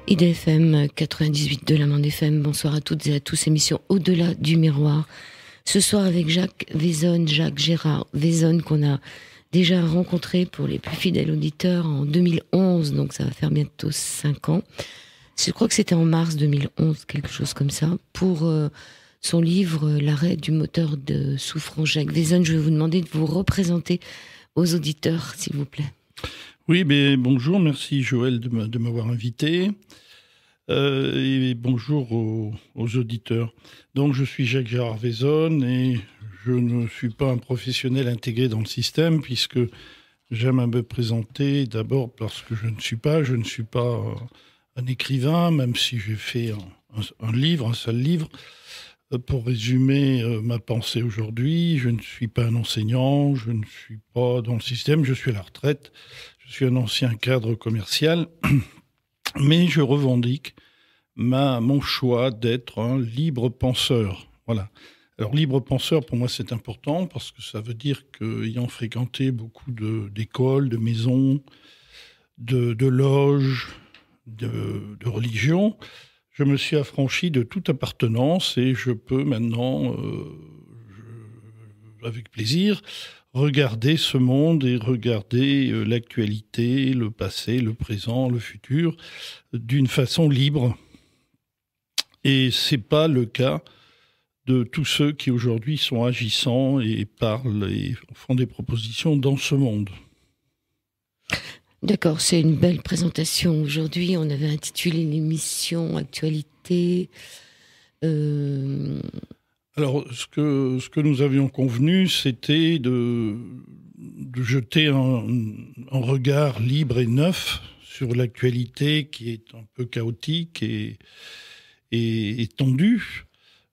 IDFM 98 de l'Amande FM. Bonsoir à toutes et à tous. Émission Au-delà du miroir. Ce soir avec Jacques Vaison, Jacques Gérard Vaison, qu'on a déjà rencontré pour les plus fidèles auditeurs en 2011, donc ça va faire bientôt 5 ans. Je crois que c'était en mars 2011, quelque chose comme ça, pour son livre L'arrêt du moteur de souffrance. Jacques Vaison, je vais vous demander de vous représenter aux auditeurs, s'il vous plaît. Oui, mais bonjour, merci Joël de m'avoir invité. Et bonjour aux auditeurs. Donc je suis Jacques Gérard Vaison et je ne suis pas un professionnel intégré dans le système puisque j'aime à me présenter d'abord parce que je ne suis pas un écrivain, même si j'ai fait un seul livre. Pour résumer ma pensée aujourd'hui, je ne suis pas un enseignant, je ne suis pas dans le système, je suis à la retraite, je suis un ancien cadre commercial, mais je revendique mon choix d'être un libre penseur. Voilà. Alors libre penseur, pour moi, c'est important parce que ça veut dire qu'ayant fréquenté beaucoup d'écoles, de maisons, de loges, de religions, je me suis affranchi de toute appartenance et je peux maintenant, avec plaisir, regarder ce monde et regarder l'actualité, le passé, le présent, le futur, d'une façon libre. Et c'est pas le cas de tous ceux qui aujourd'hui sont agissants et parlent et font des propositions dans ce monde. D'accord, c'est une belle présentation. Aujourd'hui, on avait intitulé l'émission Actualité. Alors, ce que nous avions convenu, c'était de jeter un regard libre et neuf sur l'actualité qui est un peu chaotique et tendue,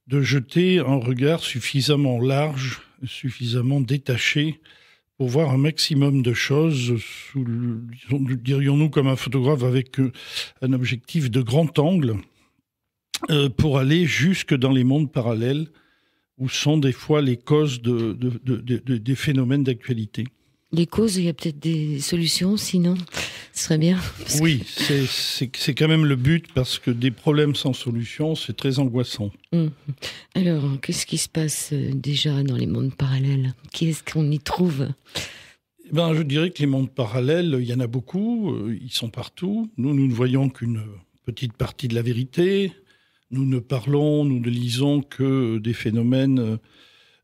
de jeter un regard suffisamment large, suffisamment détaché pour voir un maximum de choses, dirions-nous comme un photographe avec un objectif de grand angle, pour aller jusque dans les mondes parallèles où sont des fois les causes des phénomènes d'actualité. Les causes, il y a peut-être des solutions, sinon, ce serait bien. Oui, c'est quand même le but, parce que des problèmes sans solution, c'est très angoissant. Alors, qu'est-ce qui se passe déjà dans les mondes parallèles? Qu'est-ce qu'on y trouve? Je dirais que les mondes parallèles, il y en a beaucoup, ils sont partout. Nous ne voyons qu'une petite partie de la vérité. Nous ne lisons que des phénomènes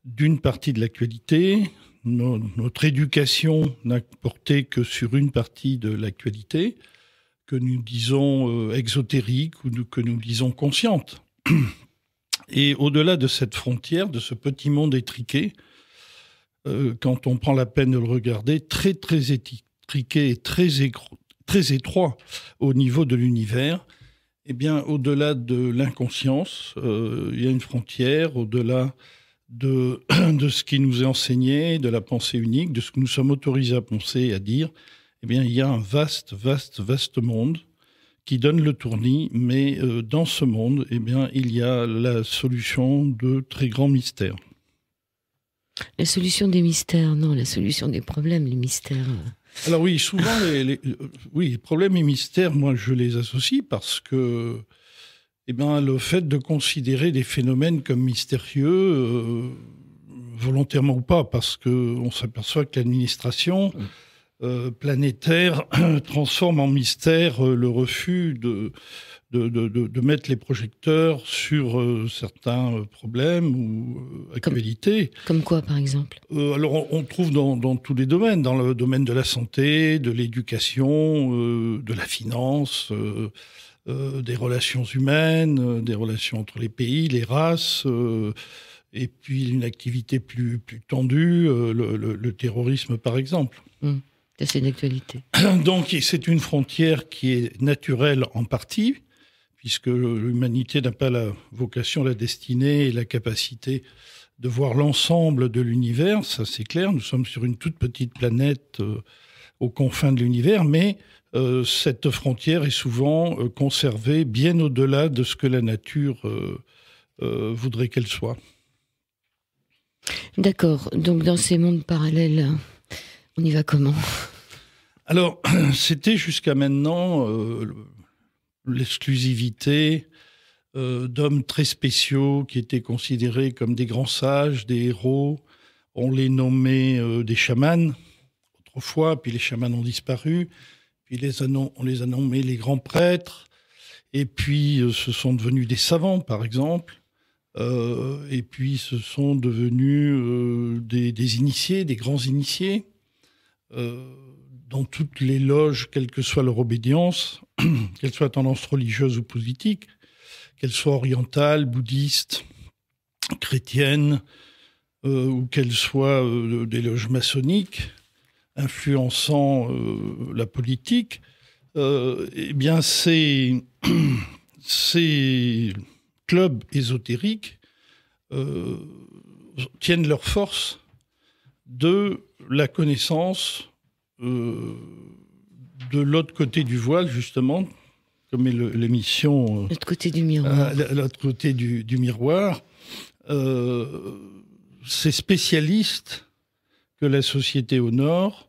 d'une partie de l'actualité. Notre éducation n'a porté que sur une partie de l'actualité, que nous disons exotérique ou que nous disons consciente. Et au-delà de cette frontière, de ce petit monde étriqué, quand on prend la peine de le regarder, très très étriqué et très étroit au niveau de l'univers, eh bien, au-delà de l'inconscience, il y a une frontière, au-delà de ce qui nous est enseigné, de la pensée unique, de ce que nous sommes autorisés à penser et à dire, eh bien, il y a un vaste monde qui donne le tournis, mais dans ce monde, eh bien, il y a la solution de très grands mystères. La solution des mystères, non, la solution des problèmes, les mystères. Alors oui, souvent, les problèmes et mystères, moi, je les associe parce que le fait de considérer des phénomènes comme mystérieux, volontairement ou pas, parce qu'on s'aperçoit que l'administration planétaire transforme en mystère le refus de mettre les projecteurs sur certains problèmes ou actualités. Comme quoi, par exemple? Alors, on trouve dans tous les domaines, dans le domaine de la santé, de l'éducation, de la finance, des relations humaines, des relations entre les pays, les races, et puis une activité plus tendue, le terrorisme, par exemple. C'est d'actualité. Donc, c'est une frontière qui est naturelle en partie, puisque l'humanité n'a pas la vocation, la destinée et la capacité de voir l'ensemble de l'univers, ça c'est clair. Nous sommes sur une toute petite planète aux confins de l'univers, mais cette frontière est souvent conservée bien au-delà de ce que la nature voudrait qu'elle soit. D'accord. Donc dans ces mondes parallèles, on y va comment? Alors, c'était jusqu'à maintenant l'exclusivité d'hommes très spéciaux qui étaient considérés comme des grands sages, des héros. On les nommait des chamans autrefois, puis les chamans ont disparu, puis on les a nommés les grands prêtres, et puis ce sont devenus des savants, par exemple, et puis ce sont devenus des initiés, des grands initiés, dans toutes les loges, quelle que soit leur obédience, qu'elle soit tendance religieuse ou politique, qu'elle soit orientale, bouddhiste, chrétienne, ou qu'elle soit des loges maçonniques, influençant la politique, eh bien ces clubs ésotériques tiennent leur force de la connaissance de l'autre côté du voile, justement, comme est l'émission... L'autre côté du miroir. L'autre côté du miroir. Ces spécialistes que la société honore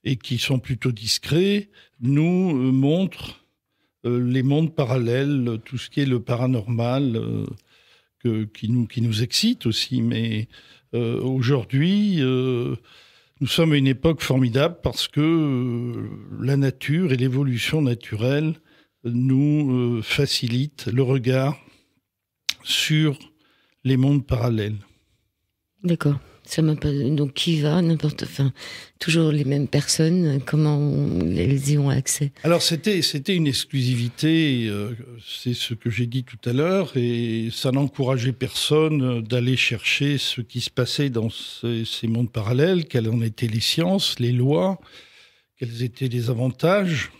et qui sont plutôt discrets nous montrent les mondes parallèles, tout ce qui est le paranormal, qui nous excite aussi. Mais aujourd'hui, nous sommes à une époque formidable parce que la nature et l'évolution naturelle nous facilitent le regard sur les mondes parallèles. D'accord. Ça m'a pas... Donc, qui va, toujours les mêmes personnes, comment elles y ont accès? Alors, c'était une exclusivité, c'est ce que j'ai dit tout à l'heure, et ça n'encourageait personne d'aller chercher ce qui se passait dans ces mondes parallèles, quelles en étaient les sciences, les lois, quels étaient les avantages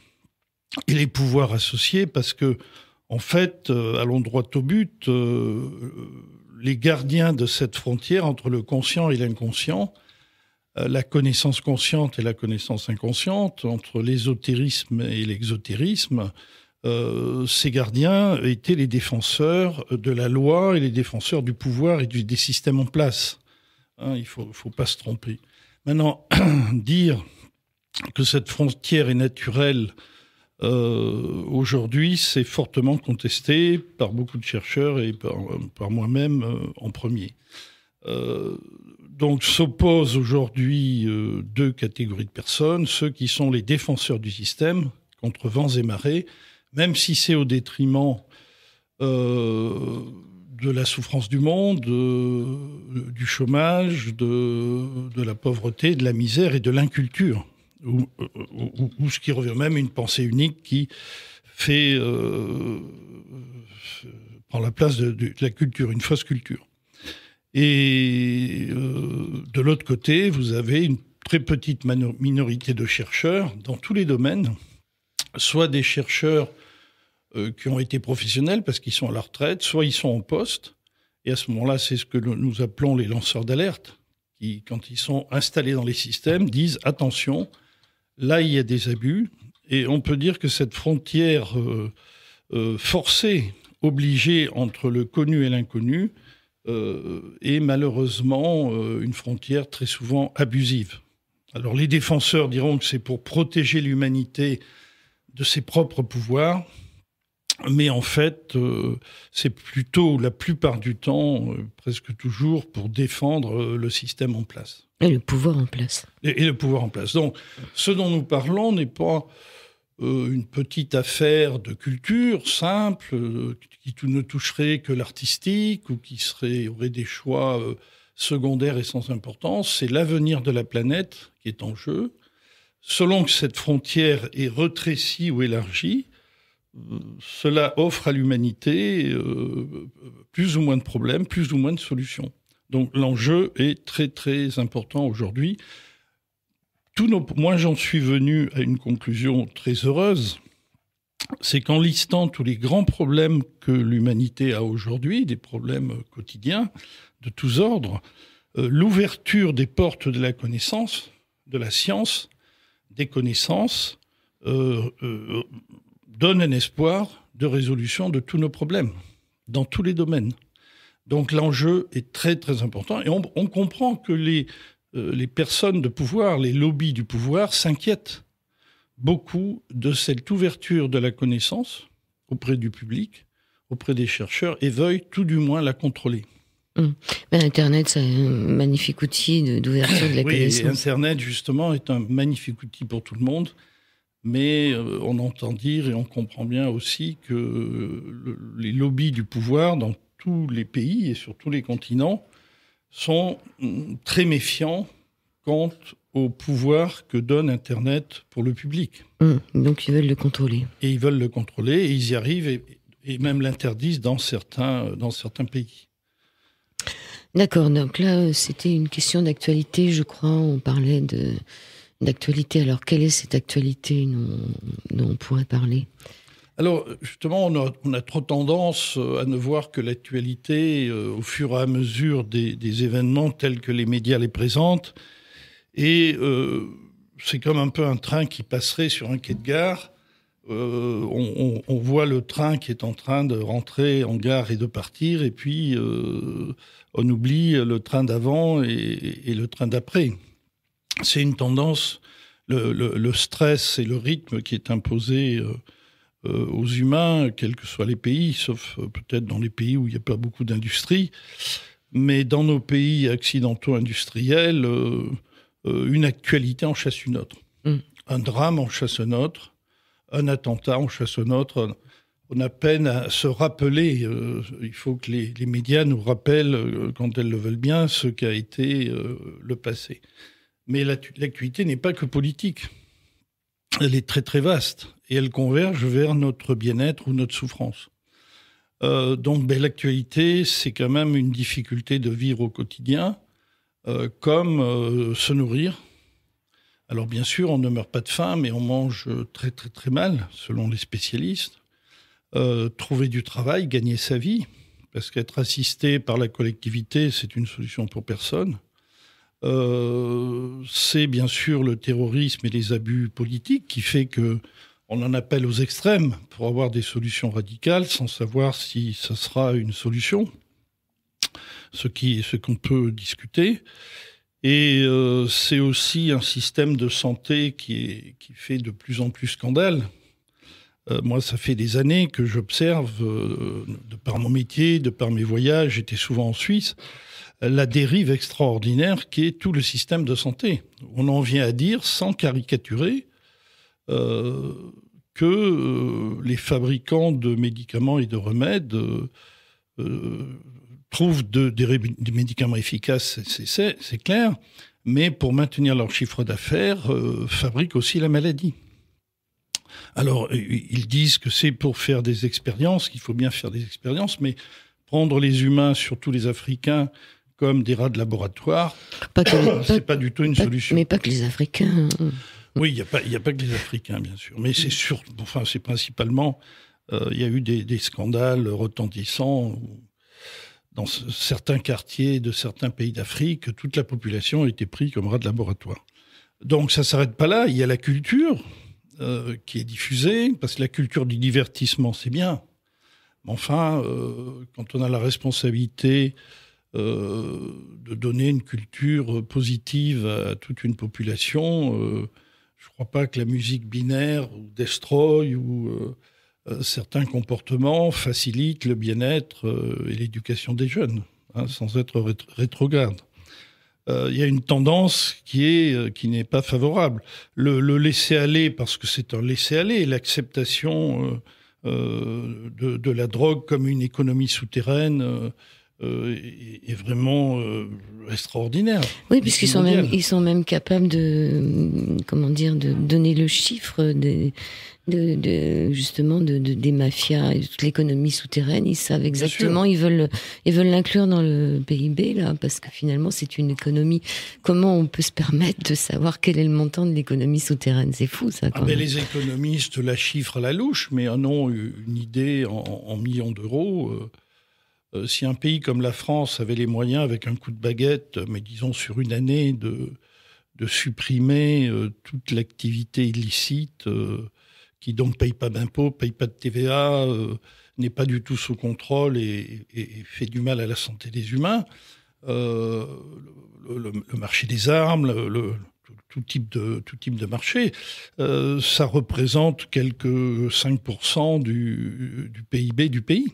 et les pouvoirs associés, parce que, en fait, allons droit au but, les gardiens de cette frontière entre le conscient et l'inconscient, la connaissance consciente et la connaissance inconsciente, entre l'ésotérisme et l'exotérisme, ces gardiens étaient les défenseurs de la loi et les défenseurs du pouvoir et des systèmes en place. Hein, il faut pas se tromper. Maintenant, dire que cette frontière est naturelle aujourd'hui, c'est fortement contesté par beaucoup de chercheurs et par moi-même en premier. Donc s'opposent aujourd'hui deux catégories de personnes, ceux qui sont les défenseurs du système contre vents et marées, même si c'est au détriment de la souffrance du monde, du chômage, de la pauvreté, de la misère et de l'inculture. Ou ce qui revient même à une pensée unique qui prend la place de la culture, une fausse culture. Et de l'autre côté, vous avez une très petite minorité de chercheurs dans tous les domaines, soit des chercheurs qui ont été professionnels parce qu'ils sont à la retraite, soit ils sont en poste, et à ce moment-là, c'est ce que nous appelons les lanceurs d'alerte, qui, quand ils sont installés dans les systèmes, disent « attention ». Là, il y a des abus, et on peut dire que cette frontière forcée, obligée entre le connu et l'inconnu, est malheureusement une frontière très souvent abusive. Alors les défenseurs diront que c'est pour protéger l'humanité de ses propres pouvoirs, mais en fait, c'est plutôt, la plupart du temps, presque toujours, pour défendre le système en place. Et le pouvoir en place. Et le pouvoir en place. Donc, ce dont nous parlons n'est pas une petite affaire de culture simple, qui ne toucherait que l'artistique ou qui aurait des choix secondaires et sans importance. C'est l'avenir de la planète qui est en jeu. Selon que cette frontière est rétrécie ou élargie, cela offre à l'humanité plus ou moins de problèmes, plus ou moins de solutions. Donc l'enjeu est très très important aujourd'hui. Moi, j'en suis venu à une conclusion très heureuse, c'est qu'en listant tous les grands problèmes que l'humanité a aujourd'hui, des problèmes quotidiens de tous ordres, l'ouverture des portes de la connaissance, de la science, des connaissances, donne un espoir de résolution de tous nos problèmes, dans tous les domaines. Donc l'enjeu est très très important et on comprend que les personnes de pouvoir, les lobbies du pouvoir s'inquiètent beaucoup de cette ouverture de la connaissance auprès du public, auprès des chercheurs, et veuillent tout du moins la contrôler. Ben, Internet, c'est un magnifique outil d'ouverture de la connaissance. Oui, Internet, justement, est un magnifique outil pour tout le monde, mais on entend dire et on comprend bien aussi que les lobbies du pouvoir dans tous les pays et sur tous les continents sont très méfiants quant au pouvoir que donne Internet pour le public. Donc ils veulent le contrôler. Et ils veulent le contrôler, et ils y arrivent, et même l'interdisent dans certains pays. D'accord, donc là, c'était une question d'actualité, je crois. On parlait d'actualité. Alors, quelle est cette actualité dont on pourrait parler ? Alors, justement, on a trop tendance à ne voir que l'actualité au fur et à mesure des événements tels que les médias les présentent. Et c'est comme un peu un train qui passerait sur un quai de gare. On voit le train qui est en train de rentrer en gare et de partir, et puis on oublie le train d'avant et le train d'après. C'est une tendance, le stress et le rythme qui est imposé aux humains, quels que soient les pays, sauf peut-être dans les pays où il n'y a pas beaucoup d'industrie. Mais dans nos pays occidentaux industriels, une actualité en chasse une autre. Un drame en chasse un autre. Un attentat en chasse un autre. On a peine à se rappeler. Il faut que les médias nous rappellent, quand elles le veulent bien, ce qu'a été le passé. Mais l'actualité n'est pas que politique. Elle est très très vaste et elle converge vers notre bien-être ou notre souffrance. Donc l'actualité, c'est quand même une difficulté de vivre au quotidien, comme se nourrir. Alors bien sûr, on ne meurt pas de faim, mais on mange très très très mal, selon les spécialistes. Trouver du travail, gagner sa vie, parce qu'être assisté par la collectivité, c'est une solution pour personne. C'est bien sûr le terrorisme et les abus politiques qui fait que on en appelle aux extrêmes pour avoir des solutions radicales sans savoir si ça sera une solution, ce qu'on peut discuter. Et c'est aussi un système de santé qui fait de plus en plus scandale. Moi, ça fait des années que j'observe, de par mon métier, de par mes voyages, j'étais souvent en Suisse, la dérive extraordinaire qui est tout le système de santé. On en vient à dire, sans caricaturer, que les fabricants de médicaments et de remèdes trouvent des médicaments efficaces, c'est clair, mais pour maintenir leur chiffre d'affaires, fabriquent aussi la maladie. Alors, ils disent que c'est pour faire des expériences, qu'il faut bien faire des expériences, mais prendre les humains, surtout les Africains, comme des rats de laboratoire, c'est pas du tout une solution. Mais pas que les Africains. Oui, il n'y a pas que les Africains, bien sûr. Mais c'est principalement, il y a eu des scandales retentissants dans certains quartiers de certains pays d'Afrique, toute la population a été prise comme rat de laboratoire. Donc ça ne s'arrête pas là, il y a la culture qui est diffusée, parce que la culture du divertissement, c'est bien. Mais enfin, quand on a la responsabilité de donner une culture positive à toute une population, je ne crois pas que la musique binaire ou destroy ou certains comportements facilitent le bien-être et l'éducation des jeunes, sans être rétrograde. Il y a une tendance qui n'est pas favorable. Le laisser-aller, parce que c'est un laisser-aller, l'acceptation de la drogue comme une économie souterraine est vraiment extraordinaire. Oui, puisqu'ils sont même capables de donner le chiffre justement des mafias et de toute l'économie souterraine. Ils savent exactement, ils veulent l'inclure dans le PIB, là, parce que finalement, c'est une économie. Comment on peut se permettre de savoir quel est le montant de l'économie souterraine? C'est fou, ça, quand même. Les économistes la chiffrent à la louche, mais en ont une idée en millions d'euros. Si un pays comme la France avait les moyens, avec un coup de baguette, mais disons sur une année, de supprimer toute l'activité illicite, qui donc paye pas d'impôts, paye pas de TVA, n'est pas du tout sous contrôle et fait du mal à la santé des humains, le marché des armes, tout type de marché. Ça représente quelques 5% du PIB du pays.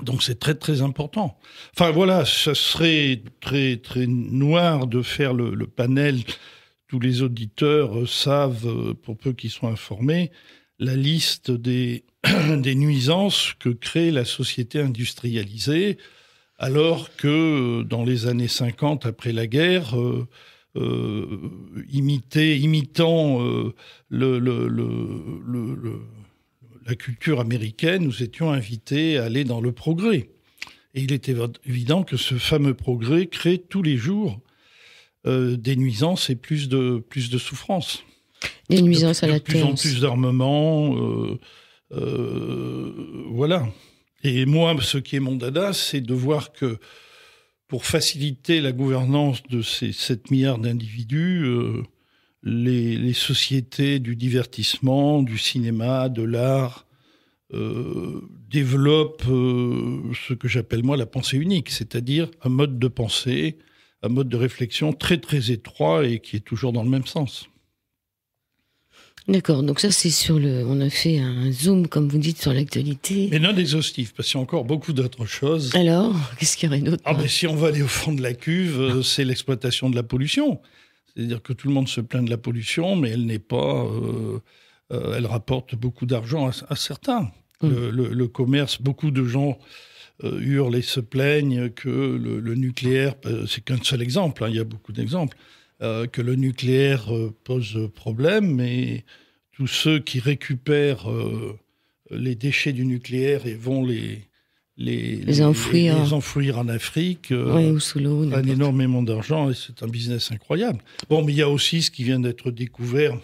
Donc c'est très très important. Enfin voilà, ça serait très très noir de faire le panel. Tous les auditeurs savent, pour peu qu'ils soient informés, la liste des nuisances que crée la société industrialisée, alors que dans les années 50, après la guerre, imitant la culture américaine, nous étions invités à aller dans le progrès. Et il était évident que ce fameux progrès crée tous les jours des nuisances et plus de souffrances. Des nuisances à la terre. De plus en plus d'armements, voilà. Et moi, ce qui est mon dada, c'est de voir que pour faciliter la gouvernance de ces 7 milliards d'individus, les sociétés du divertissement, du cinéma, de l'art, développent ce que j'appelle moi la pensée unique, c'est-à-dire un mode de pensée, un mode de réflexion très très étroit et qui est toujours dans le même sens. D'accord, donc ça c'est on a fait un zoom, comme vous dites, sur l'actualité. Mais non exhaustif, parce qu'il y a encore beaucoup d'autres choses. Alors, qu'est-ce qu'il y aurait d'autre? Si on va aller au fond de la cuve, c'est l'exploitation de la pollution. C'est-à-dire que tout le monde se plaint de la pollution, mais elle n'est pas... elle rapporte beaucoup d'argent à certains. Le commerce, beaucoup de gens hurlent et se plaignent que le nucléaire, c'est qu'un seul exemple, il y a beaucoup d'exemples, que le nucléaire pose problème, mais tous ceux qui récupèrent les déchets du nucléaire et vont les enfouir en Afrique, ou sous l'eau, prennent énormément d'argent et c'est un business incroyable. Bon, mais il y a aussi ce qui vient d'être découvert.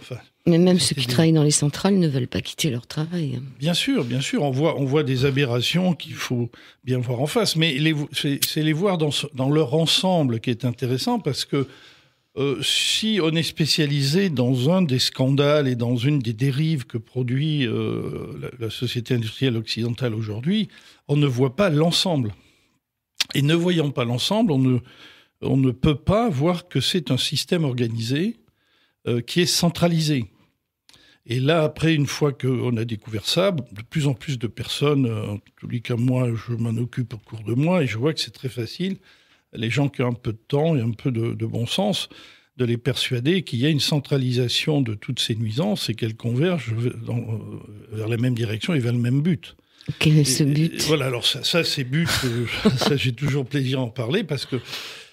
Mais même ceux qui travaillent dans les centrales ne veulent pas quitter leur travail. Bien sûr, on voit des aberrations qu'il faut bien voir en face, mais c'est les voir dans leur ensemble qui est intéressant, parce que si on est spécialisé dans un des scandales et dans une des dérives que produit la société industrielle occidentale aujourd'hui, on ne voit pas l'ensemble. Et ne voyant pas l'ensemble, on ne peut pas voir que c'est un système organisé qui est centralisé. Et là, après, une fois qu'on a découvert ça, de plus en plus de personnes, en tous les cas moi, je m'en occupe au cours de moi, et je vois que c'est très facile, les gens qui ont un peu de temps et un peu de bon sens, de les persuader qu'il y a une centralisation de toutes ces nuisances et qu'elles convergent vers la même direction et vers le même but. Quel est ce but ? Voilà, alors ça ces buts, ça j'ai toujours plaisir à en parler, parce que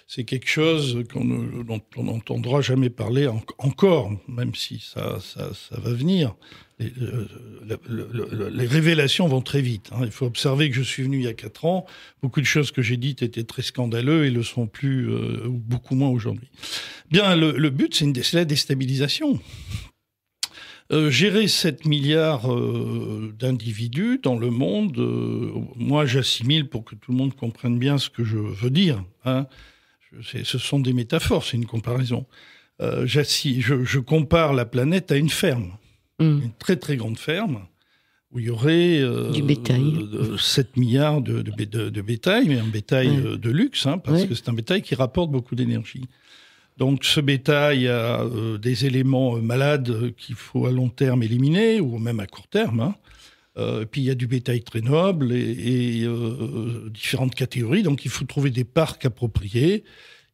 c'est quelque chose dont on n'entendra jamais parler encore, même si ça va venir. Les révélations vont très vite. Il faut observer que je suis venu il y a 4 ans. Beaucoup de choses que j'ai dites étaient très scandaleuses et le sont plus, ou beaucoup moins aujourd'hui. Bien, le but, c'est la déstabilisation. Gérer 7 milliards d'individus dans le monde, moi j'assimile, pour que tout le monde comprenne bien ce que je veux dire, ce sont des métaphores, c'est une comparaison. Je compare la planète à une ferme, une très très grande ferme, où il y aurait du bétail. 7 milliards de bétail, mais un bétail de luxe, parce que c'est un bétail qui rapporte beaucoup d'énergie. Donc ce bétail a des éléments malades qu'il faut à long terme éliminer, ou même à court terme. Puis il y a du bétail très noble et différentes catégories. Donc il faut trouver des parcs appropriés,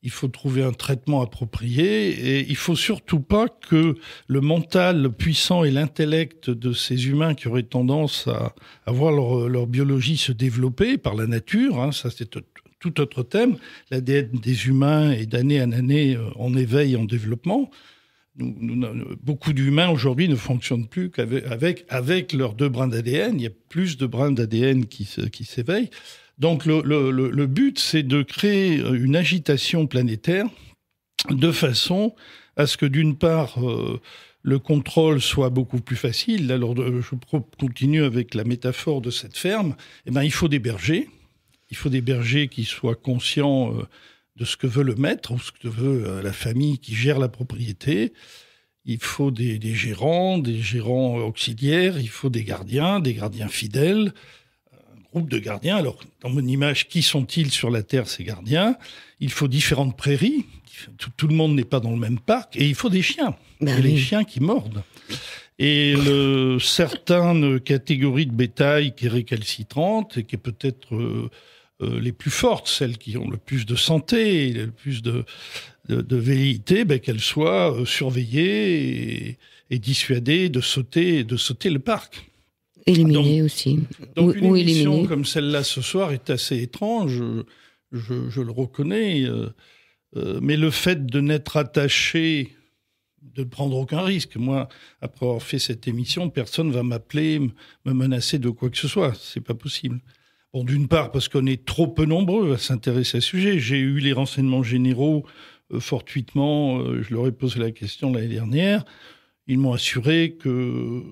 il faut trouver un traitement approprié, et il faut surtout pas que le mental puissant et l'intellect de ces humains qui auraient tendance à voir leur biologie se développer par la nature, ça c'est tout autre thème, l'ADN des humains est d'année en année en éveil et en développement. Beaucoup d'humains aujourd'hui ne fonctionnent plus qu'avec leurs 2 brins d'ADN. Il y a plus de brins d'ADN qui s'éveillent. Donc le but, c'est de créer une agitation planétaire de façon à ce que, d'une part, le contrôle soit beaucoup plus facile. Alors je continue avec la métaphore de cette ferme. Il faut des bergers. Il faut des bergers qui soient conscients de ce que veut le maître, ou ce que veut la famille qui gère la propriété. Il faut des gérants auxiliaires, il faut des gardiens fidèles, un groupe de gardiens. Alors, dans mon image, qui sont-ils sur la Terre, ces gardiens ? Il faut différentes prairies tout le monde n'est pas dans le même parc, et il faut des chiens. Ben et oui. les chiens qui mordent. Et certaines catégories de bétail qui est récalcitrante et qui est peut-être les plus fortes, celles qui ont le plus de santé, le plus de velléité, qu'elles soient surveillées et dissuadées de sauter le parc. Éliminer aussi. Donc une ou émission éliminer. comme celle-là ce soir est assez étrange, je le reconnais, mais le fait de n'être attaché, de ne prendre aucun risque. Moi, après avoir fait cette émission, personne ne va m'appeler, me menacer de quoi que ce soit. C'est pas possible. Bon, d'une part, parce qu'on est trop peu nombreux à s'intéresser à ce sujet. J'ai eu les renseignements généraux fortuitement. Je leur ai posé la question l'année dernière. Ils m'ont assuré qu'ils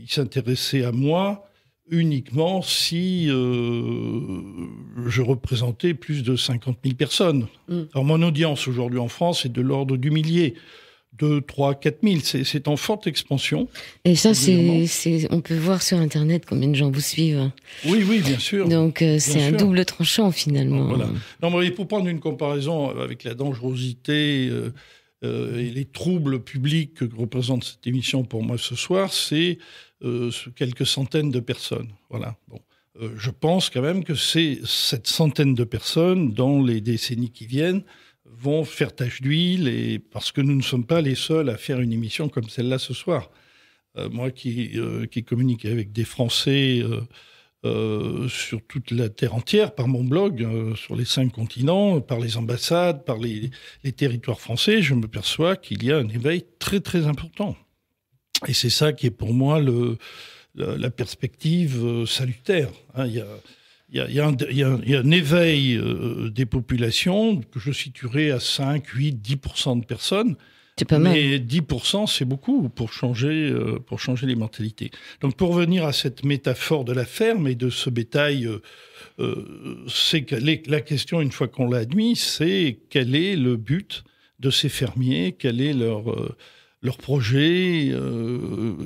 s'intéressaient à moi uniquement si je représentais plus de 50 000 personnes. Alors, mon audience aujourd'hui en France est de l'ordre du millier. 2, 3, 4 000. C'est en forte expansion. Et ça, on peut voir sur Internet combien de gens vous suivent. Oui, bien sûr. Donc, c'est un double tranchant, finalement. Voilà. Non, mais pour prendre une comparaison avec la dangerosité et les troubles publics que représente cette émission pour moi ce soir, c'est quelques centaines de personnes. Voilà. Bon. Je pense quand même que cette centaine de personnes, dans les décennies qui viennent, vont faire tache d'huile, et parce que nous ne sommes pas les seuls à faire une émission comme celle-là ce soir. Moi qui communique avec des Français sur toute la terre entière, par mon blog, sur les 5 continents, par les ambassades, par les territoires français, je me perçois qu'il y a un éveil très très important. Et c'est ça qui est pour moi la perspective salutaire. Hein, il y a un éveil des populations que je situerai à 5, 8, 10% de personnes. C'est pas mal. Mais 10%, c'est beaucoup pour changer les mentalités. Donc, pour revenir à cette métaphore de la ferme et de ce bétail, c'est que la question, une fois qu'on l'a admis, c'est quel est le but de ces fermiers, quel est leur projet,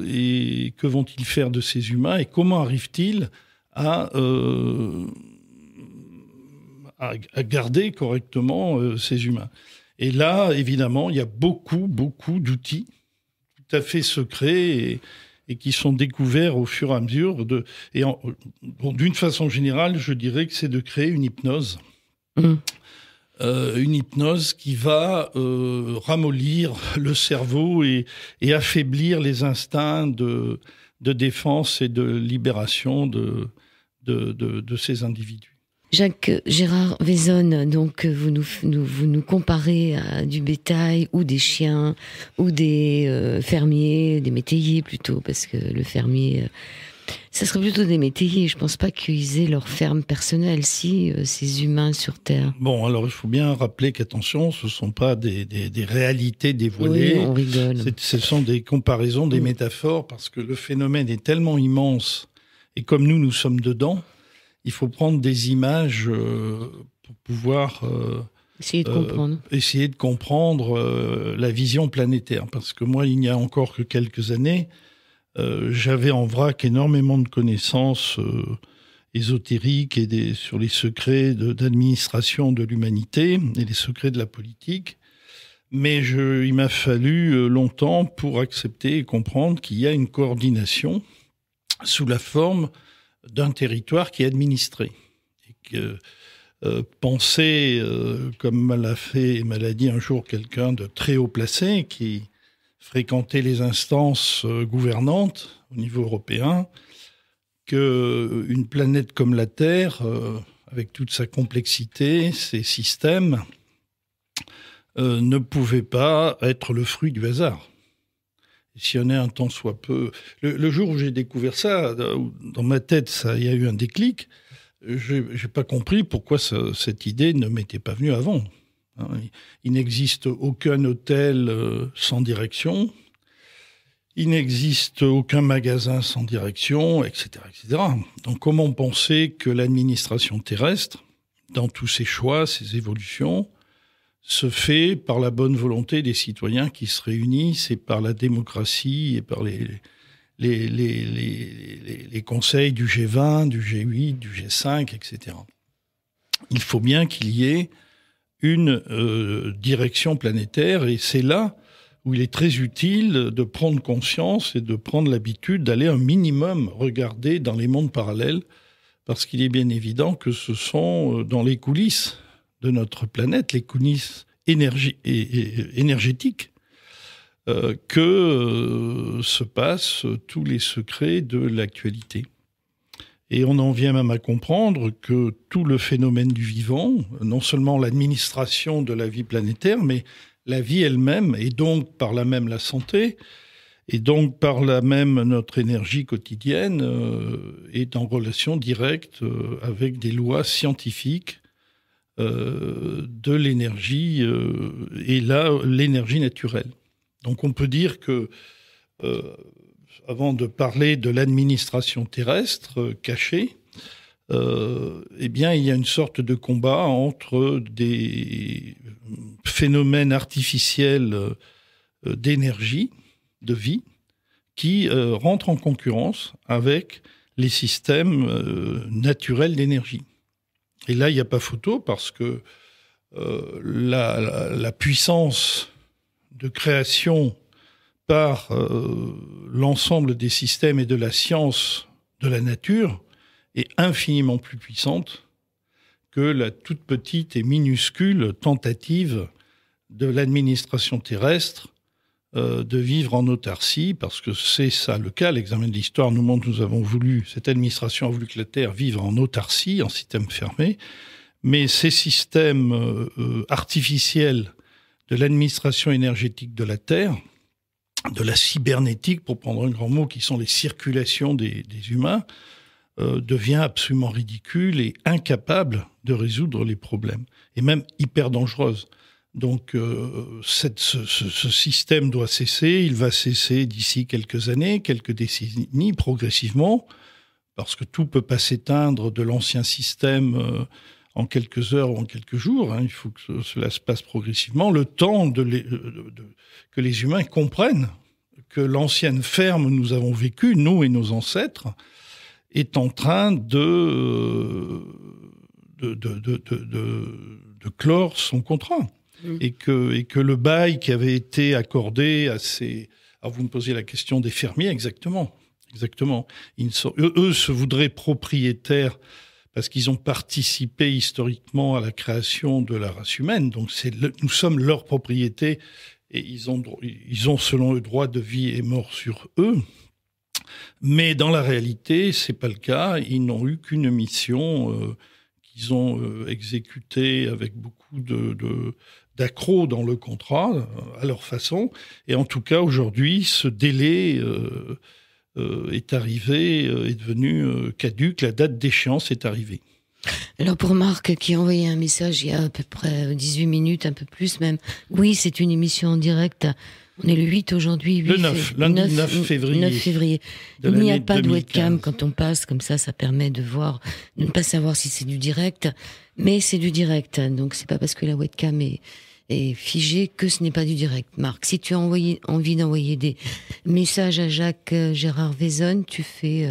et que vont-ils faire de ces humains, et comment arrivent-ils à garder correctement ces humains. Et là, évidemment, il y a beaucoup d'outils tout à fait secrets et qui sont découverts au fur et à mesure. D'une façon générale, je dirais que c'est de créer une hypnose. Une hypnose qui va ramollir le cerveau et affaiblir les instincts de défense et de libération de ces individus. Jacques Gérard Vézone, donc vous nous comparez à du bétail ou des chiens ou des fermiers, des métayers plutôt, parce que le fermier, ça serait plutôt des métayers. Je pense pas qu'ils aient leur ferme personnelle, ces humains sur Terre. Bon, alors il faut bien rappeler qu'attention, ce sont pas des réalités dévoilées. Oui, on rigole. Ce sont des comparaisons, des métaphores, parce que le phénomène est tellement immense, et comme nous sommes dedans, il faut prendre des images pour pouvoir essayer de comprendre la vision planétaire. Parce que moi, il n'y a encore que quelques années, j'avais en vrac énormément de connaissances ésotériques et sur les secrets d'administration de l'humanité et les secrets de la politique. Mais il m'a fallu longtemps pour accepter et comprendre qu'il y a une coordination sous la forme d'un territoire qui est administré. Et que penser, comme m'a dit un jour quelqu'un de très haut placé, qui fréquentait les instances gouvernantes au niveau européen, qu'une planète comme la Terre, avec toute sa complexité, ses systèmes, ne pouvait pas être le fruit du hasard. S'il y en a un tant soit peu... Le jour où j'ai découvert ça, dans ma tête, il y a eu un déclic. Je n'ai pas compris pourquoi cette idée ne m'était pas venue avant. Il n'existe aucun hôtel sans direction. Il n'existe aucun magasin sans direction, etc., etc. Donc comment penser que l'administration terrestre, dans tous ses choix, ses évolutions, se fait par la bonne volonté des citoyens qui se réunissent et par la démocratie et par les conseils du G20, du G8, du G5, etc. Il faut bien qu'il y ait une direction planétaire. Et c'est là où il est très utile de prendre conscience et de prendre l'habitude d'aller un minimum regarder dans les mondes parallèles, parce qu'il est bien évident que ce sont dans les coulisses de notre planète, les coulisses énergétiques, que se passent tous les secrets de l'actualité. Et on en vient même à comprendre que tout le phénomène du vivant, non seulement l'administration de la vie planétaire, mais la vie elle-même, et donc par là même la santé, et donc par là même notre énergie quotidienne, est en relation directe avec des lois scientifiques de l'énergie, et là, l'énergie naturelle. Donc on peut dire que, avant de parler de l'administration terrestre cachée, eh bien, il y a une sorte de combat entre des phénomènes artificiels d'énergie, de vie, qui rentrent en concurrence avec les systèmes naturels d'énergie. Et là, il n'y a pas photo, parce que la puissance de création par l'ensemble des systèmes et de la science de la nature est infiniment plus puissante que la toute petite et minuscule tentative de l'administration terrestre de vivre en autarcie, parce que c'est ça le cas. L'examen de l'histoire nous montre que cette administration a voulu que la Terre vive en autarcie, en système fermé, mais ces systèmes artificiels de l'administration énergétique de la Terre, de la cybernétique, pour prendre un grand mot, qui sont les circulations des humains, devient absolument ridicule et incapable de résoudre les problèmes, et même hyper dangereuse. Donc ce système doit cesser, il va cesser d'ici quelques années, quelques décennies, progressivement, parce que tout ne peut pas s'éteindre de l'ancien système en quelques heures ou en quelques jours. Il faut que cela se passe progressivement, le temps que les humains comprennent que l'ancienne ferme où nous avons vécu, nous et nos ancêtres, est en train de clore son contrat. Et que le bail qui avait été accordé à ces... Alors vous me posez la question des fermiers, exactement. Eux se voudraient propriétaires parce qu'ils ont participé historiquement à la création de la race humaine. Donc nous sommes leur propriété, et ils ont selon eux droit de vie et mort sur eux. Mais dans la réalité, c'est pas le cas. Ils n'ont eu qu'une mission qu'ils ont exécutée avec beaucoup d'accro dans le contrat, à leur façon. Et en tout cas, aujourd'hui, ce délai est arrivé, est devenu caduc. La date d'échéance est arrivée. Alors pour Marc, qui a envoyé un message il y a à peu près 18 minutes, un peu plus même, oui, c'est une émission en direct. On est le 8 aujourd'hui. Lundi 9 février. 9 février. Il n'y a pas de webcam quand on passe, comme ça permet de voir, de ne pas savoir si c'est du direct, mais c'est du direct. Donc c'est pas parce que la webcam est figée que ce n'est pas du direct. Marc, si tu as envie d'envoyer des messages à Jacques Gérard Vézonne, tu fais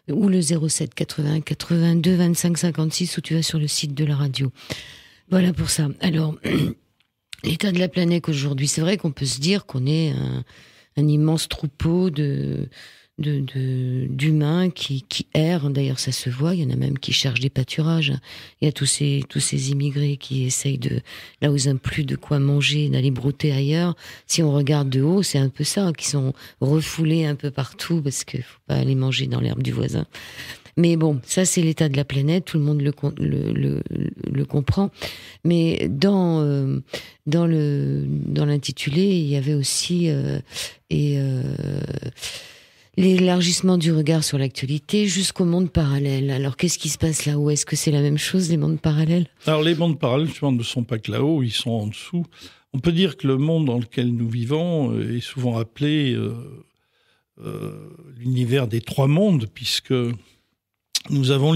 ou le 07 80 82 25 56, ou tu vas sur le site de la radio. Voilà pour ça. Alors, l'état de la planète aujourd'hui, c'est vrai qu'on peut se dire qu'on est un immense troupeau d'humains qui errent. D'ailleurs, ça se voit. Il y en a même qui cherchent des pâturages. Il y a tous ces immigrés qui essayent là où ils n'ont plus de quoi manger, d'aller brouter ailleurs. Si on regarde de haut, c'est un peu ça, qui sont refoulés un peu partout parce qu'il faut pas aller manger dans l'herbe du voisin. Mais bon, ça c'est l'état de la planète, tout le monde le comprend. Mais dans l'intitulé, il y avait aussi l'élargissement du regard sur l'actualité jusqu'au monde parallèle. Alors qu'est-ce qui se passe là-haut ? Est-ce que c'est la même chose, les mondes parallèles ? Alors les mondes parallèles, souvent, ne sont pas que là-haut, ils sont en dessous. On peut dire que le monde dans lequel nous vivons est souvent appelé l'univers des trois mondes, puisque nous avons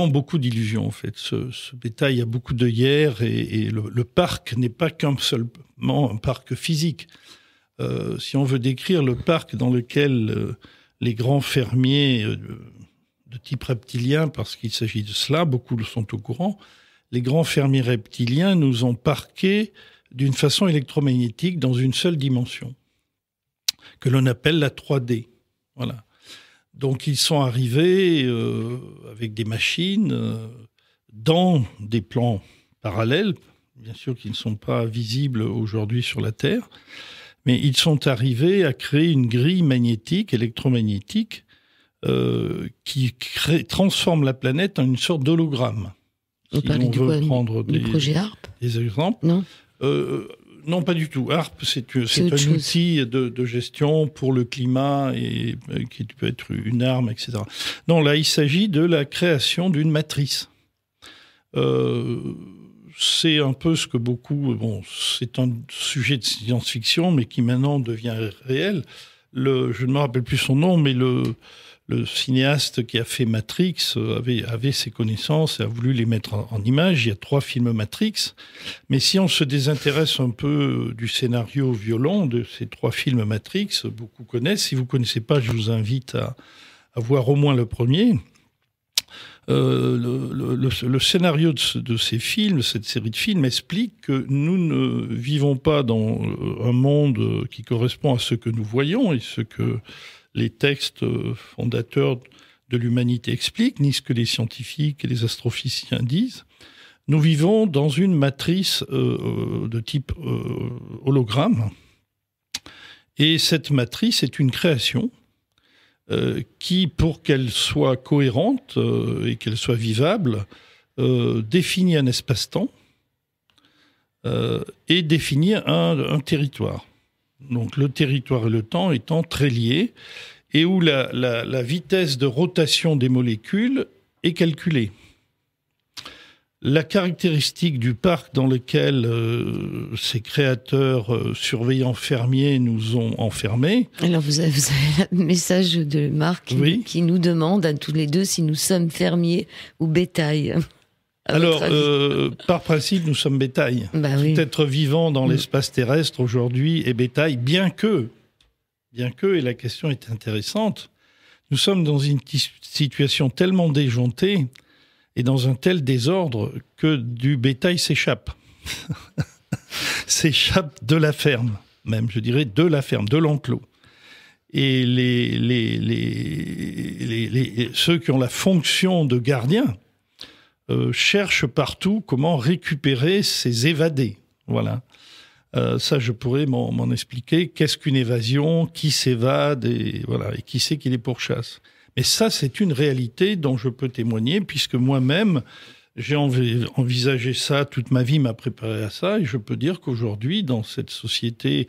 beaucoup d'illusions en fait. Ce bétail a beaucoup d'œillères, et le parc n'est pas seulement un parc physique. Si on veut décrire le parc dans lequel les grands fermiers de type reptilien, parce qu'il s'agit de cela, beaucoup le sont au courant, les grands fermiers reptiliens nous ont parqués d'une façon électromagnétique dans une seule dimension, que l'on appelle la 3D. Voilà. Donc ils sont arrivés avec des machines dans des plans parallèles, bien sûr qui ne sont pas visibles aujourd'hui sur la Terre, mais ils sont arrivés à créer une grille magnétique, électromagnétique, qui transforme la planète en une sorte d'hologramme. Vous parlez du quoi, du projet HARP ? Des exemples. Non. Non, pas du tout. HARP, c'est un outil de gestion pour le climat et qui peut être une arme, etc. Non, là, il s'agit de la création d'une matrice. C'est un peu ce que beaucoup... Bon, c'est un sujet de science-fiction, mais qui maintenant devient réel. Je ne me rappelle plus son nom, mais le cinéaste qui a fait Matrix avait ses connaissances et a voulu les mettre en image. Il y a 3 films Matrix. Mais si on se désintéresse un peu du scénario violent de ces 3 films Matrix, beaucoup connaissent. Si vous ne connaissez pas, je vous invite à voir au moins le premier. Le scénario de ces films, cette série de films, explique que nous ne vivons pas dans un monde qui correspond à ce que nous voyons et ce que les textes fondateurs de l'humanité expliquent, ni ce que les scientifiques et les astrophysiciens disent. Nous vivons dans une matrice de type hologramme. Et cette matrice est une création qui, pour qu'elle soit cohérente et qu'elle soit vivable, définit un espace-temps et définit un territoire. Donc le territoire et le temps étant très liés, et où la vitesse de rotation des molécules est calculée. La caractéristique du parc dans lequel ces créateurs surveillants fermiers nous ont enfermés... Alors vous avez le message de Marc qui nous demande à tous les deux si nous sommes fermiers ou bétail. Alors, par principe, nous sommes bétail. Bah oui. Tout être vivant dans l'espace terrestre aujourd'hui est bétail, bien que, et la question est intéressante, nous sommes dans une situation tellement déjantée et dans un tel désordre que du bétail s'échappe. S'échappe de la ferme, même, je dirais, de la ferme, de l'enclos. Et ceux qui ont la fonction de gardien cherchent partout comment récupérer ces évadés. Voilà. Ça, je pourrais m'en expliquer. Qu'est-ce qu'une évasion ? Qui s'évade ? Et voilà. Et qui c'est qui les pourchasse ? Mais ça, c'est une réalité dont je peux témoigner, puisque moi-même, j'ai envisagé ça, toute ma vie m'a préparé à ça, et je peux dire qu'aujourd'hui, dans cette société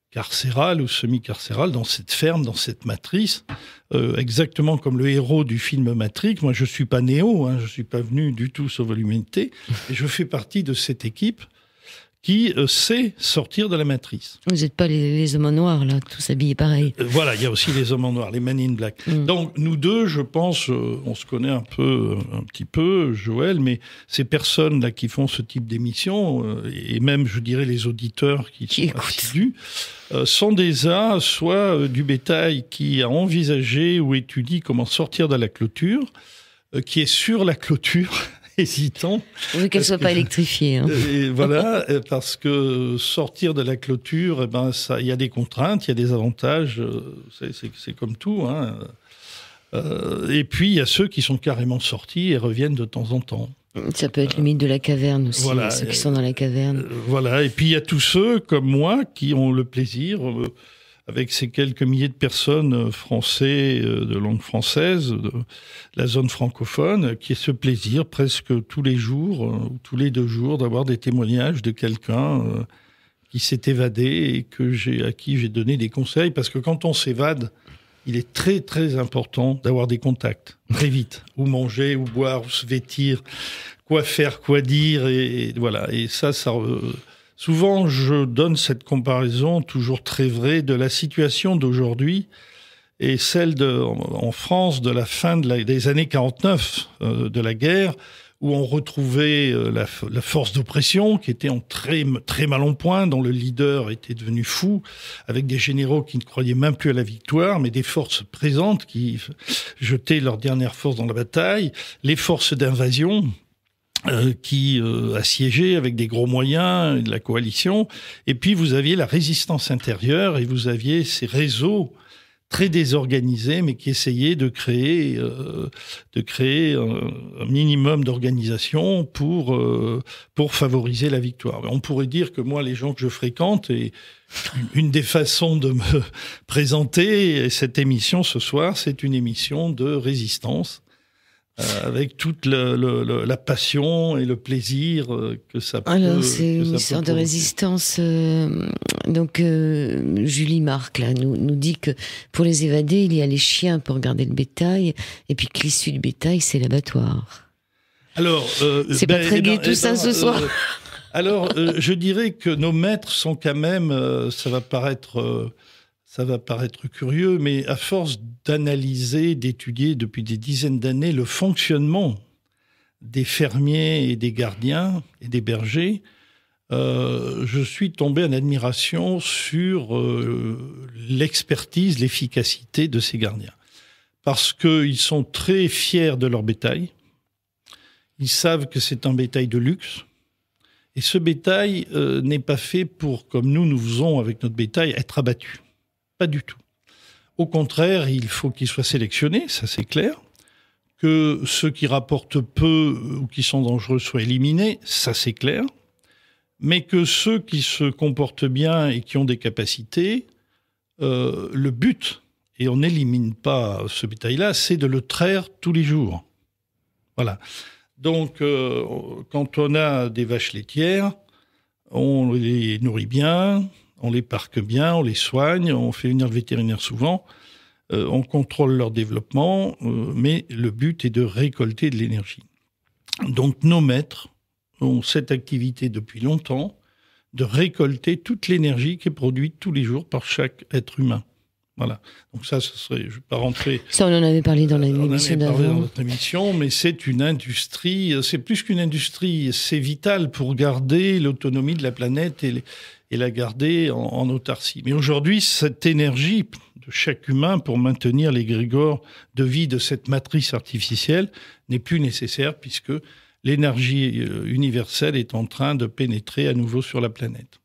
carcérale ou semi-carcérale, dans cette ferme, dans cette matrice, exactement comme le héros du film Matrix, moi je suis pas Néo, je suis pas venu du tout sauver l'humanité, et je fais partie de cette équipe qui sait sortir de la matrice. Vous n'êtes pas les hommes en noir, là, tous habillés pareil. Voilà, il y a aussi les hommes en noir, les Men in Black. Donc, nous deux, je pense, on se connaît un petit peu, Joël, mais ces personnes-là qui font ce type d'émission, et même, je dirais, les auditeurs qui sont assidus, sont déjà soit du bétail qui a envisagé ou étudie comment sortir de la clôture, qui est sur la clôture, hésitant. Oui, qu'elle soit pas électrifiée. Et voilà, parce que sortir de la clôture, il y a des contraintes, il y a des avantages, c'est comme tout. Et puis, il y a ceux qui sont carrément sortis et reviennent de temps en temps. Ça peut être le mythe de la caverne aussi, voilà, ceux qui sont dans la caverne. Voilà, et puis il y a tous ceux, comme moi, qui ont le plaisir... avec ces quelques milliers de personnes français de langue française, de la zone francophone, qui est ce plaisir presque tous les jours, ou tous les 2 jours, d'avoir des témoignages de quelqu'un qui s'est évadé et à qui j'ai donné des conseils. Parce que quand on s'évade, il est très très important d'avoir des contacts, très vite. Où manger, où boire, où se vêtir, quoi faire, quoi dire, et voilà. Et ça... Souvent, je donne cette comparaison toujours très vraie de la situation d'aujourd'hui et celle en France de la fin des années 49 de la guerre, où on retrouvait la force d'oppression qui était très, très mal en point, dont le leader était devenu fou, avec des généraux qui ne croyaient même plus à la victoire, mais des forces présentes qui jetaient leur dernière force dans la bataille, les forces d'invasion. qui assiégeait avec des gros moyens de la coalition. Et puis vous aviez la résistance intérieure et vous aviez ces réseaux très désorganisés, mais qui essayaient de créer un minimum d'organisation pour favoriser la victoire. On pourrait dire que moi, les gens que je fréquente, et une des façons de me présenter cette émission ce soir, c'est une émission de résistance, avec toute la passion et le plaisir que ça peut. Alors, c'est une histoire de résistance. Julie Marc là, nous dit que pour les évadés, il y a les chiens pour garder le bétail, et puis que l'issue du bétail, c'est l'abattoir. Alors, c'est pas très gai tout ça ce soir. Je dirais que nos maîtres sont quand même, ça va paraître curieux, mais à force d'analyser, d'étudier depuis des dizaines d'années le fonctionnement des fermiers et des gardiens et des bergers, je suis tombé en admiration sur l'expertise, l'efficacité de ces gardiens. Parce qu'ils sont très fiers de leur bétail. Ils savent que c'est un bétail de luxe. Et ce bétail n'est pas fait pour, comme nous faisons avec notre bétail, être abattu. Pas du tout. Au contraire, il faut qu'il soit sélectionné, ça c'est clair. Que ceux qui rapportent peu ou qui sont dangereux soient éliminés, ça c'est clair. Mais que ceux qui se comportent bien et qui ont des capacités, le but, et on n'élimine pas ce bétail-là, c'est de le traire tous les jours. Voilà. Donc, quand on a des vaches laitières, on les nourrit bien, on les parque bien, on les soigne, on fait venir le vétérinaire souvent, on contrôle leur développement, mais le but est de récolter de l'énergie. Donc nos maîtres ont cette activité depuis longtemps, de récolter toute l'énergie qui est produite tous les jours par chaque être humain. Voilà. Donc ça, ce serait, je ne vais pas rentrer... Ça, on en avait parlé dans l'émission d'avant. On en avait parlé dans notre émission, mais c'est une industrie, c'est plus qu'une industrie, c'est vital pour garder l'autonomie de la planète et la garder en autarcie. Mais aujourd'hui, cette énergie de chaque humain pour maintenir l'égrégore de vie de cette matrice artificielle n'est plus nécessaire puisque l'énergie universelle est en train de pénétrer à nouveau sur la planète.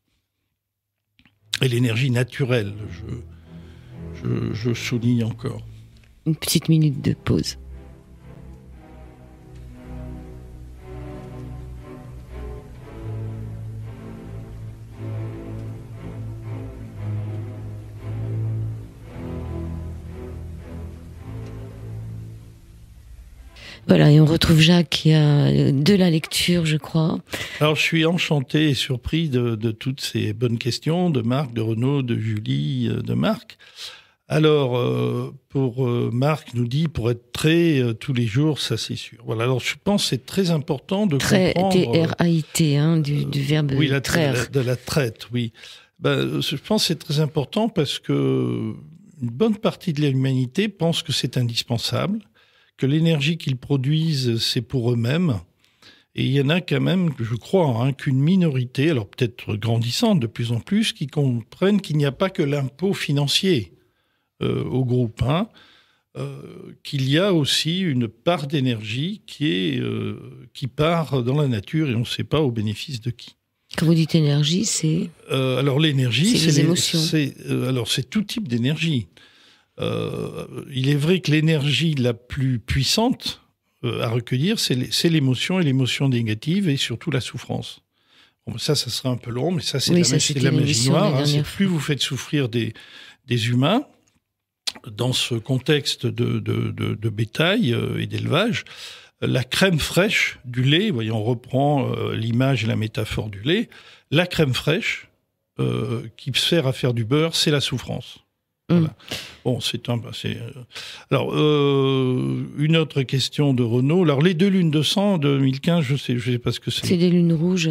Et l'énergie naturelle, je souligne encore. Une petite minute de pause. Voilà, et on retrouve Jacques qui a de la lecture, je crois. Alors, je suis enchanté et surpris de toutes ces bonnes questions de Marc, de Renaud, de Julie, de Marc. Alors, pour Marc nous dit, pour être trait tous les jours, ça c'est sûr. Voilà, alors je pense que c'est très important de comprendre... T-R-A-I-T, du verbe oui, traire. De la traite, oui. Je pense que c'est très important parce que une bonne partie de l'humanité pense que c'est indispensable, que l'énergie qu'ils produisent, c'est pour eux-mêmes. Et il y en a quand même, je crois, qu'une minorité, alors peut-être grandissante de plus en plus, qui comprennent qu'il n'y a pas que l'impôt financier au groupe, qu'il y a aussi une part d'énergie qui part dans la nature et on ne sait pas au bénéfice de qui. Quand vous dites énergie, c'est... alors l'énergie, c'est les émotions. Alors c'est tout type d'énergie. Il est vrai que l'énergie la plus puissante à recueillir, c'est l'émotion et l'émotion négative et surtout la souffrance. Bon, ça sera un peu long, mais ça, c'est la magie noire. Plus vous faites souffrir des humains, dans ce contexte de bétail et d'élevage, la crème fraîche du lait, voyons, on reprend l'image et la métaphore du lait, la crème fraîche qui sert à faire du beurre, c'est la souffrance. Voilà. Bon, alors, une autre question de Renaud. Alors, les 2 lunes de sang de 2015, je sais pas ce que c'est. C'est des lunes rouges.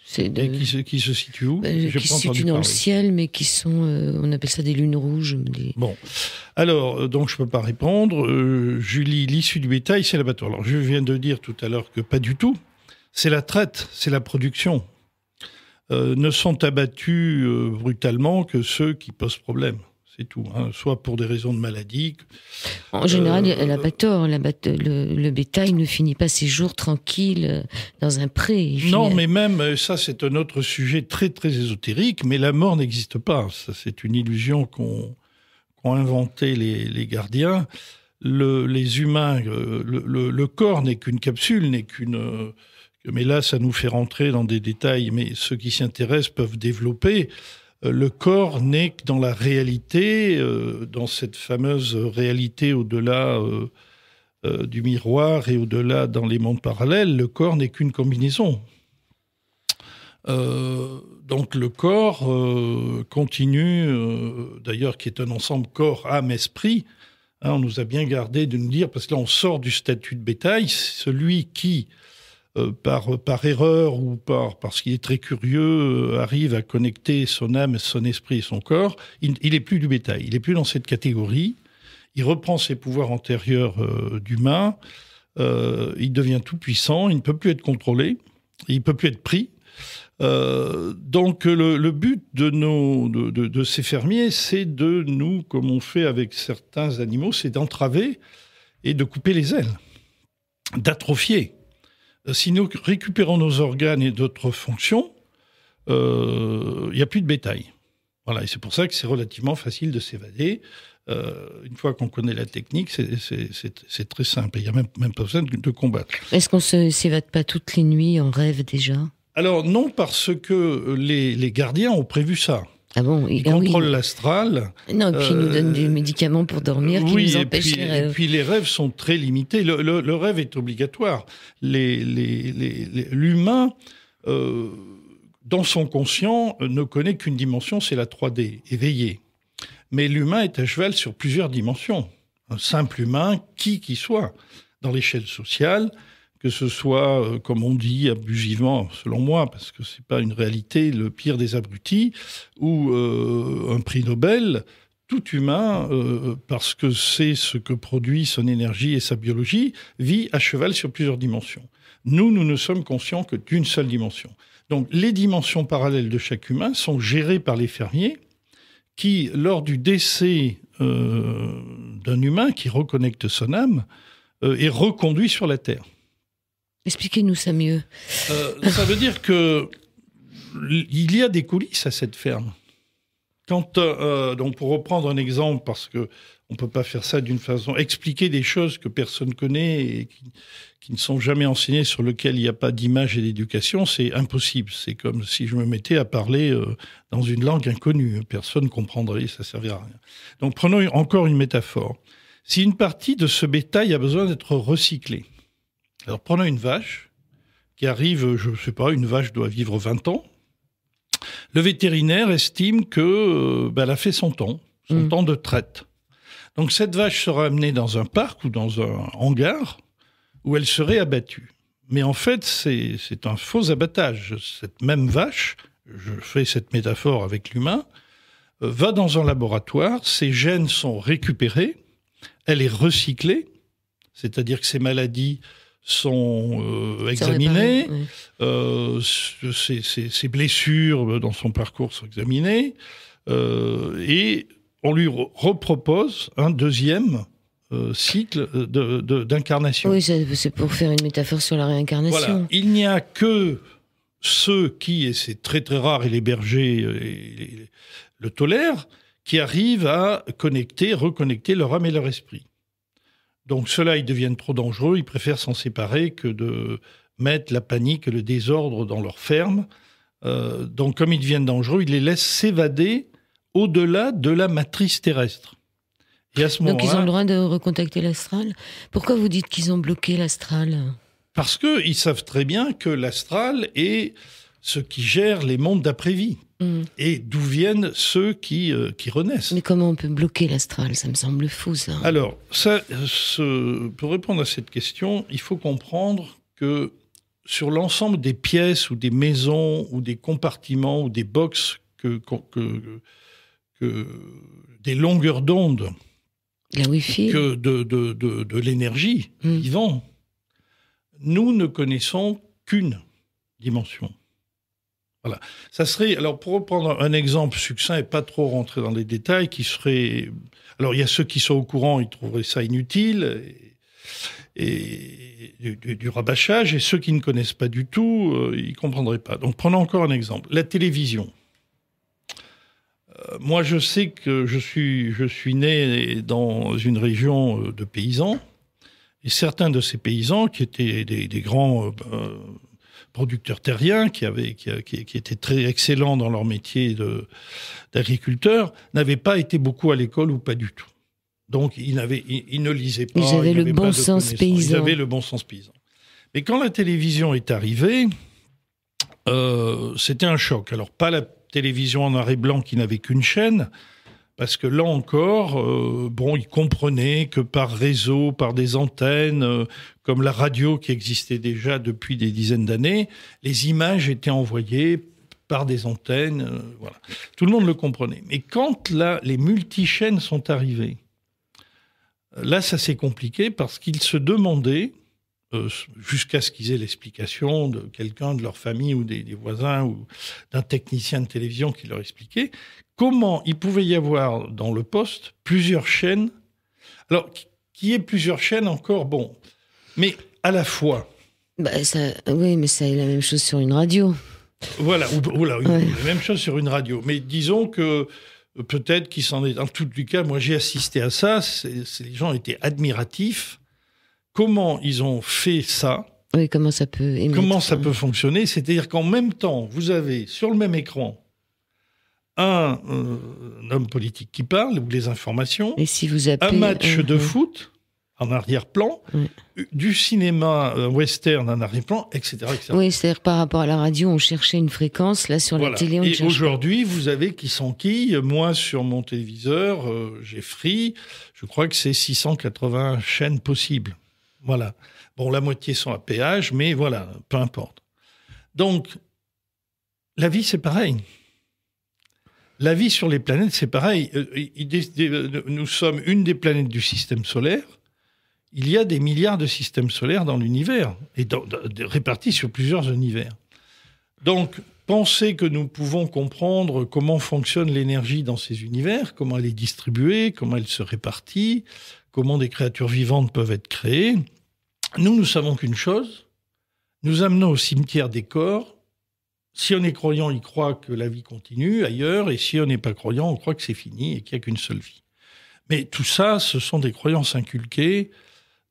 Qui se situent où? Qui se situent dans le ciel, mais qui sont, on appelle ça des lunes rouges. Bon. Alors, donc, je peux pas répondre. Julie, l'issue du bétail, c'est l'abattoir. Alors, je viens de dire tout à l'heure que pas du tout. C'est la traite, c'est la production. Ne sont abattus brutalement que ceux qui posent problème. C'est tout. Hein. Soit pour des raisons de maladie. En général, elle n'a pas tort. Le bétail ne finit pas ses jours tranquilles dans un pré. Non, mais même, ça c'est un autre sujet très très ésotérique, mais la mort n'existe pas. Ça, c'est une illusion qu'ont inventé les gardiens. Les humains, le corps n'est qu'une capsule, n'est qu'une... mais là, ça nous fait rentrer dans des détails, mais ceux qui s'y intéressent peuvent développer. Le corps n'est que dans la réalité, dans cette fameuse réalité au-delà du miroir et au-delà dans les mondes parallèles, le corps n'est qu'une combinaison. Donc le corps continue, d'ailleurs qui est un ensemble corps, âme, esprit. Hein, on nous a bien gardé de nous dire, parce que là on sort du statut de bétail, celui qui... par erreur ou parce qu'il est très curieux, arrive à connecter son âme, son esprit et son corps, il n'est plus du bétail, il n'est plus dans cette catégorie, il reprend ses pouvoirs antérieurs d'humain, il devient tout puissant, il ne peut plus être contrôlé, il ne peut plus être pris. Donc le but de ces fermiers, c'est de nous, comme on fait avec certains animaux, c'est d'entraver et de couper les ailes, d'atrophier. Si nous récupérons nos organes et d'autres fonctions, il n'y a plus de bétail. Voilà, et c'est pour ça que c'est relativement facile de s'évader. Une fois qu'on connaît la technique, c'est très simple. Il n'y a même pas besoin de combattre. Est-ce qu'on ne s'évade pas toutes les nuits en rêve déjà ? Alors non, parce que les gardiens ont prévu ça. Ah bon, ils contrôlent l'astral. Non, et puis ils nous donnent des médicaments pour dormir qui nous empêchent les rêves. Et puis les rêves sont très limités. Le rêve est obligatoire. L'humain, dans son conscient, ne connaît qu'une dimension, c'est la 3D, éveillé. Mais l'humain est à cheval sur plusieurs dimensions. Un simple humain, qui soit, dans l'échelle sociale, que ce soit, comme on dit abusivement, selon moi, parce que c'est pas une réalité, le pire des abrutis, ou un prix Nobel, tout humain, parce que c'est ce que produit son énergie et sa biologie, vit à cheval sur plusieurs dimensions. Nous ne sommes conscients que d'une seule dimension. Donc les dimensions parallèles de chaque humain sont gérées par les fermiers, qui, lors du décès d'un humain qui reconnecte son âme, est reconduit sur la Terre. Expliquez-nous ça mieux. Ça veut dire que il y a des coulisses à cette ferme. Donc pour reprendre un exemple, parce que on peut pas faire ça d'une façon, expliquer des choses que personne connaît et qui ne sont jamais enseignées, sur lesquelles il n'y a pas d'image et d'éducation, c'est impossible. C'est comme si je me mettais à parler dans une langue inconnue. Personne ne comprendrait, ça ne servirait à rien. Donc prenons encore une métaphore. Si une partie de ce bétail a besoin d'être recyclée, alors prenons une vache qui arrive, je ne sais pas, une vache doit vivre 20 ans. Le vétérinaire estime que elle a fait son temps de traite. Donc cette vache sera amenée dans un parc ou dans un hangar où elle serait abattue. Mais en fait, c'est un faux abattage. Cette même vache, je fais cette métaphore avec l'humain, va dans un laboratoire, ses gènes sont récupérés, elle est recyclée, c'est-à-dire que ses maladies sont examinées, ses blessures dans son parcours sont examinées, et on lui repropose un deuxième cycle d'incarnation. Oui, c'est pour faire une métaphore sur la réincarnation. Voilà. Il n'y a que ceux qui, et c'est très très rare, et les bergers le tolèrent, qui arrivent à reconnecter leur âme et leur esprit. Donc ceux-là, ils deviennent trop dangereux, ils préfèrent s'en séparer que de mettre la panique et le désordre dans leur ferme. Donc comme ils deviennent dangereux, ils les laissent s'évader au-delà de la matrice terrestre. Et à ce moment-là, donc ils ont le droit de recontacter l'astral. Pourquoi vous dites qu'ils ont bloqué l'astral ? Parce qu'ils savent très bien que l'astral est ce qui gère les mondes d'après-vie. Et d'où viennent ceux qui renaissent. Mais comment on peut bloquer l'astral ? Ça me semble fou, ça. Alors, pour répondre à cette question, il faut comprendre que sur l'ensemble des pièces ou des maisons ou des compartiments ou des boxes que des longueurs d'onde, la Wi-Fi, que de l'énergie vivant, nous ne connaissons qu'une dimension. Voilà. Ça serait, alors pour reprendre un exemple succinct et pas trop rentrer dans les détails, qui serait... Alors il y a ceux qui sont au courant, ils trouveraient ça inutile, et du rabâchage, et ceux qui ne connaissent pas du tout, ils ne comprendraient pas. Donc prenons encore un exemple. La télévision. Moi, je sais que je suis né dans une région de paysans, et certains de ces paysans, qui étaient des grands producteurs terriens, qui étaient très excellents dans leur métier d'agriculteur, n'avaient pas été beaucoup à l'école ou pas du tout. Donc, ils ne lisaient pas. Ils avaient le bon sens paysan. Ils avaient le bon sens paysan. Mais quand la télévision est arrivée, c'était un choc. Alors, pas la télévision en noir et blanc qui n'avait qu'une chaîne, parce que là encore, ils comprenaient que par réseau, par des antennes, comme la radio qui existait déjà depuis des dizaines d'années, les images étaient envoyées par des antennes. Voilà. Tout le monde le comprenait. Mais quand là, les multichaînes sont arrivées, là, ça s'est compliqué parce qu'ils se demandaient, jusqu'à ce qu'ils aient l'explication de quelqu'un de leur famille ou des voisins ou d'un technicien de télévision qui leur expliquait comment il pouvait y avoir dans le poste plusieurs chaînes. Alors, qu'il y ait plusieurs chaînes encore, bon, mais à la fois. Oui, mais ça est la même chose sur une radio. Voilà, la même chose sur une radio. Mais disons que peut-être qu'il s'en est... En tout cas, moi j'ai assisté à ça, les gens étaient admiratifs. Comment ils ont fait ça? Oui, comment ça peut émettre, comment ça peut fonctionner? C'est-à-dire qu'en même temps, vous avez sur le même écran un homme politique qui parle, ou les informations, et si vous appelez, un match de foot en arrière-plan, du cinéma western en arrière-plan, etc., etc. Oui, c'est-à-dire par rapport à la radio, on cherchait une fréquence, là sur la télé, on et cherche. Aujourd'hui, vous avez qui s'enquille. Moi, sur mon téléviseur, j'ai Free, je crois que c'est 680 chaînes possibles. Voilà. Bon, la moitié sont à péage, mais voilà, peu importe. Donc, la vie, c'est pareil. La vie sur les planètes, c'est pareil. Nous sommes une des planètes du système solaire. Il y a des milliards de systèmes solaires dans l'univers, et répartis sur plusieurs univers. Donc, penser que nous pouvons comprendre comment fonctionne l'énergie dans ces univers, comment elle est distribuée, comment elle se répartit, comment des créatures vivantes peuvent être créées, nous savons qu'une chose, nous amenons au cimetière des corps. Si on est croyant, il croit que la vie continue ailleurs, et si on n'est pas croyant, on croit que c'est fini et qu'il n'y a qu'une seule vie. Mais tout ça, ce sont des croyances inculquées.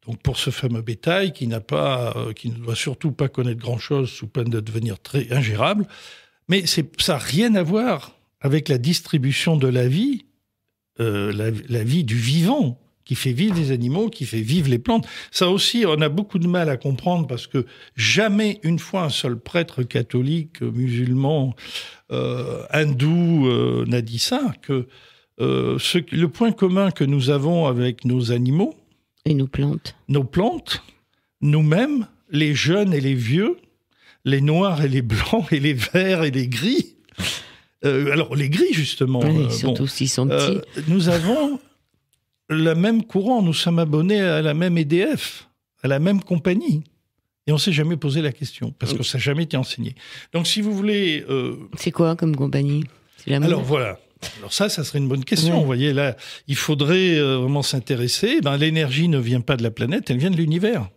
Donc pour ce fameux bétail qui ne doit surtout pas connaître grand-chose sous peine de devenir très ingérable, mais ça n'a rien à voir avec la distribution de la vie, la vie du vivant, qui fait vivre les animaux, qui fait vivre les plantes. Ça aussi, on a beaucoup de mal à comprendre parce que jamais une fois un seul prêtre catholique, musulman, hindou n'a dit ça, que le point commun que nous avons avec nos animaux, et nos plantes, nous-mêmes, les jeunes et les vieux, les noirs et les blancs, et les verts et les gris, alors les gris justement, surtout s'ils sont petits, nous avons le même courant, nous sommes abonnés à la même EDF, à la même compagnie. Et on ne s'est jamais posé la question, parce que ça n'a jamais été enseigné. Donc si vous voulez... C'est quoi comme compagnie? C'est l'amour. Alors voilà. Alors ça serait une bonne question. Ouais. Vous voyez, là, il faudrait vraiment s'intéresser. L'énergie ne vient pas de la planète, elle vient de l'univers.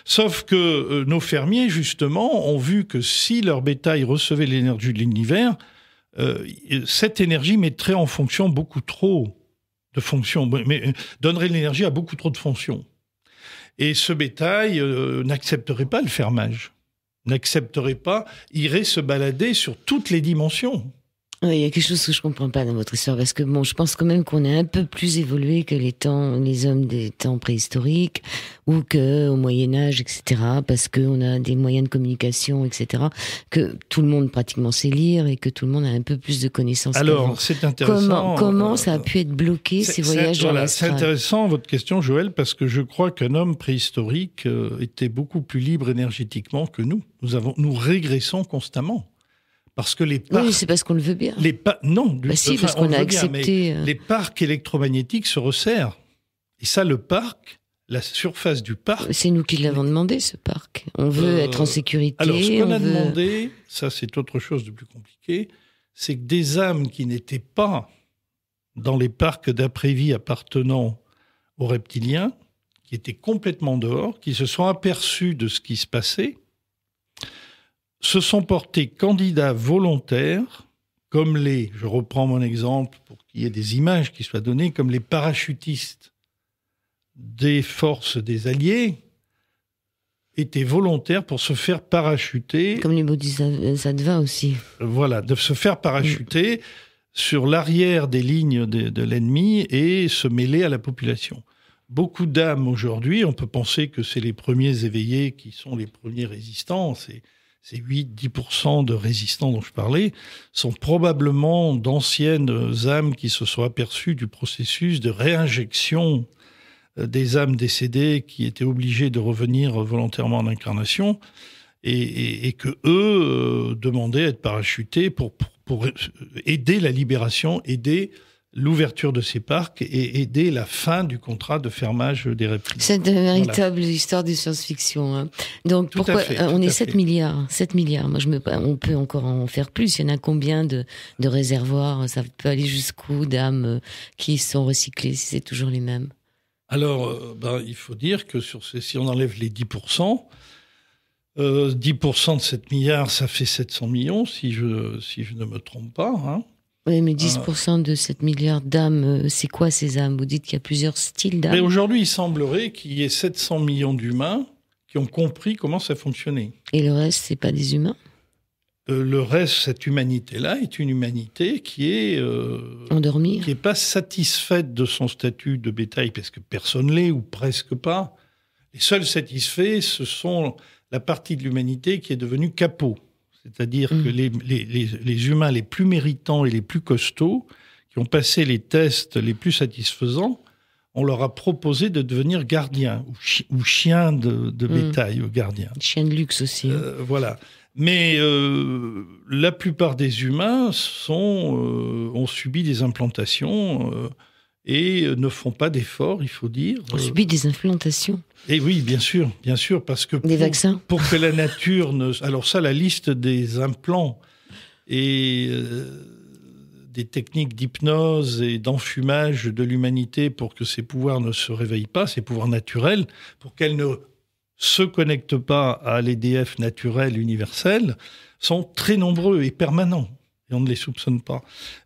Sauf que nos fermiers, justement, ont vu que si leur bétail recevait l'énergie de l'univers, cette énergie mettrait en fonction beaucoup trop de fonctions, mais donnerait l'énergie à beaucoup trop de fonctions. Et ce bétail n'accepterait pas le fermage, n'accepterait pas, irait se balader sur toutes les dimensions. Il y a quelque chose que je comprends pas dans votre histoire, parce que je pense quand même qu'on est un peu plus évolué que les hommes des temps préhistoriques, ou que au Moyen-Âge, etc., parce qu'on a des moyens de communication, etc., que tout le monde pratiquement sait lire, et que tout le monde a un peu plus de connaissances. Alors, c'est intéressant. Comment ça a pu être bloqué, ces voyages dans l'astral? C'est intéressant, votre question, Joël, parce que je crois qu'un homme préhistorique était beaucoup plus libre énergétiquement que nous. Nous régressons constamment. Parce que les parcs... Oui, c'est parce qu'on le veut bien. Non, si, parce qu'on a accepté... les parcs électromagnétiques se resserrent. Et ça, le parc, la surface du parc... C'est nous qui l'avons demandé, ce parc. On veut être en sécurité. Alors, ce qu'on a demandé, ça c'est autre chose de plus compliqué, c'est que des âmes qui n'étaient pas dans les parcs d'après-vie appartenant aux reptiliens, qui étaient complètement dehors, qui se sont aperçus de ce qui se passait, se sont portés candidats volontaires, comme je reprends mon exemple pour qu'il y ait des images qui soient données, comme les parachutistes des forces des Alliés étaient volontaires pour se faire parachuter. Comme les Bodhisattvas aussi. Voilà, de se faire parachuter sur l'arrière des lignes de l'ennemi et se mêler à la population. Beaucoup d'âmes aujourd'hui, on peut penser que c'est les premiers éveillés qui sont les premiers résistants, ces 8-10% de résistants dont je parlais, sont probablement d'anciennes âmes qui se sont aperçues du processus de réinjection des âmes décédées qui étaient obligées de revenir volontairement en incarnation et que eux demandaient à être parachutés pour aider la libération, aider l'ouverture de ces parcs et aider la fin du contrat de fermage des reptiles. C'est une véritable histoire de science-fiction. Hein. Donc, pourquoi on est 7 milliards. 7 milliards. Moi, on peut encore en faire plus. Il y en a combien de réservoirs? Ça peut aller jusqu'où d'âmes qui sont recyclées, si c'est toujours les mêmes? Alors, il faut dire que si on enlève les 10%, 10% de 7 milliards, ça fait 700 millions, si je ne me trompe pas. Hein. Oui, mais 10% de 7 milliards d'âmes, c'est quoi ces âmes? Vous dites qu'il y a plusieurs styles d'âmes. Mais aujourd'hui, il semblerait qu'il y ait 700 millions d'humains qui ont compris comment ça fonctionnait. Et le reste, c'est pas des humains? Le reste, cette humanité-là, est une humanité qui est endormie, qui n'est pas satisfaite de son statut de bétail, parce que personne l'est, ou presque pas. Les seuls satisfaits, ce sont la partie de l'humanité qui est devenue capot. C'est-à-dire que les humains les plus méritants et les plus costauds, qui ont passé les tests les plus satisfaisants, on leur a proposé de devenir gardiens, ou chiens de bétail, gardiens. Chiens de luxe aussi. Voilà. Mais la plupart des humains ont subi des implantations et ne font pas d'efforts, il faut dire. On subit des implantations. Et oui, bien sûr, parce que des vaccins. Pour que la nature ne... Alors ça, la liste des implants et des techniques d'hypnose et d'enfumage de l'humanité pour que ces pouvoirs ne se réveillent pas, ces pouvoirs naturels, pour qu'elles ne se connectent pas à l'EDF naturel universel, sont très nombreux et permanents. Et on ne les soupçonne pas.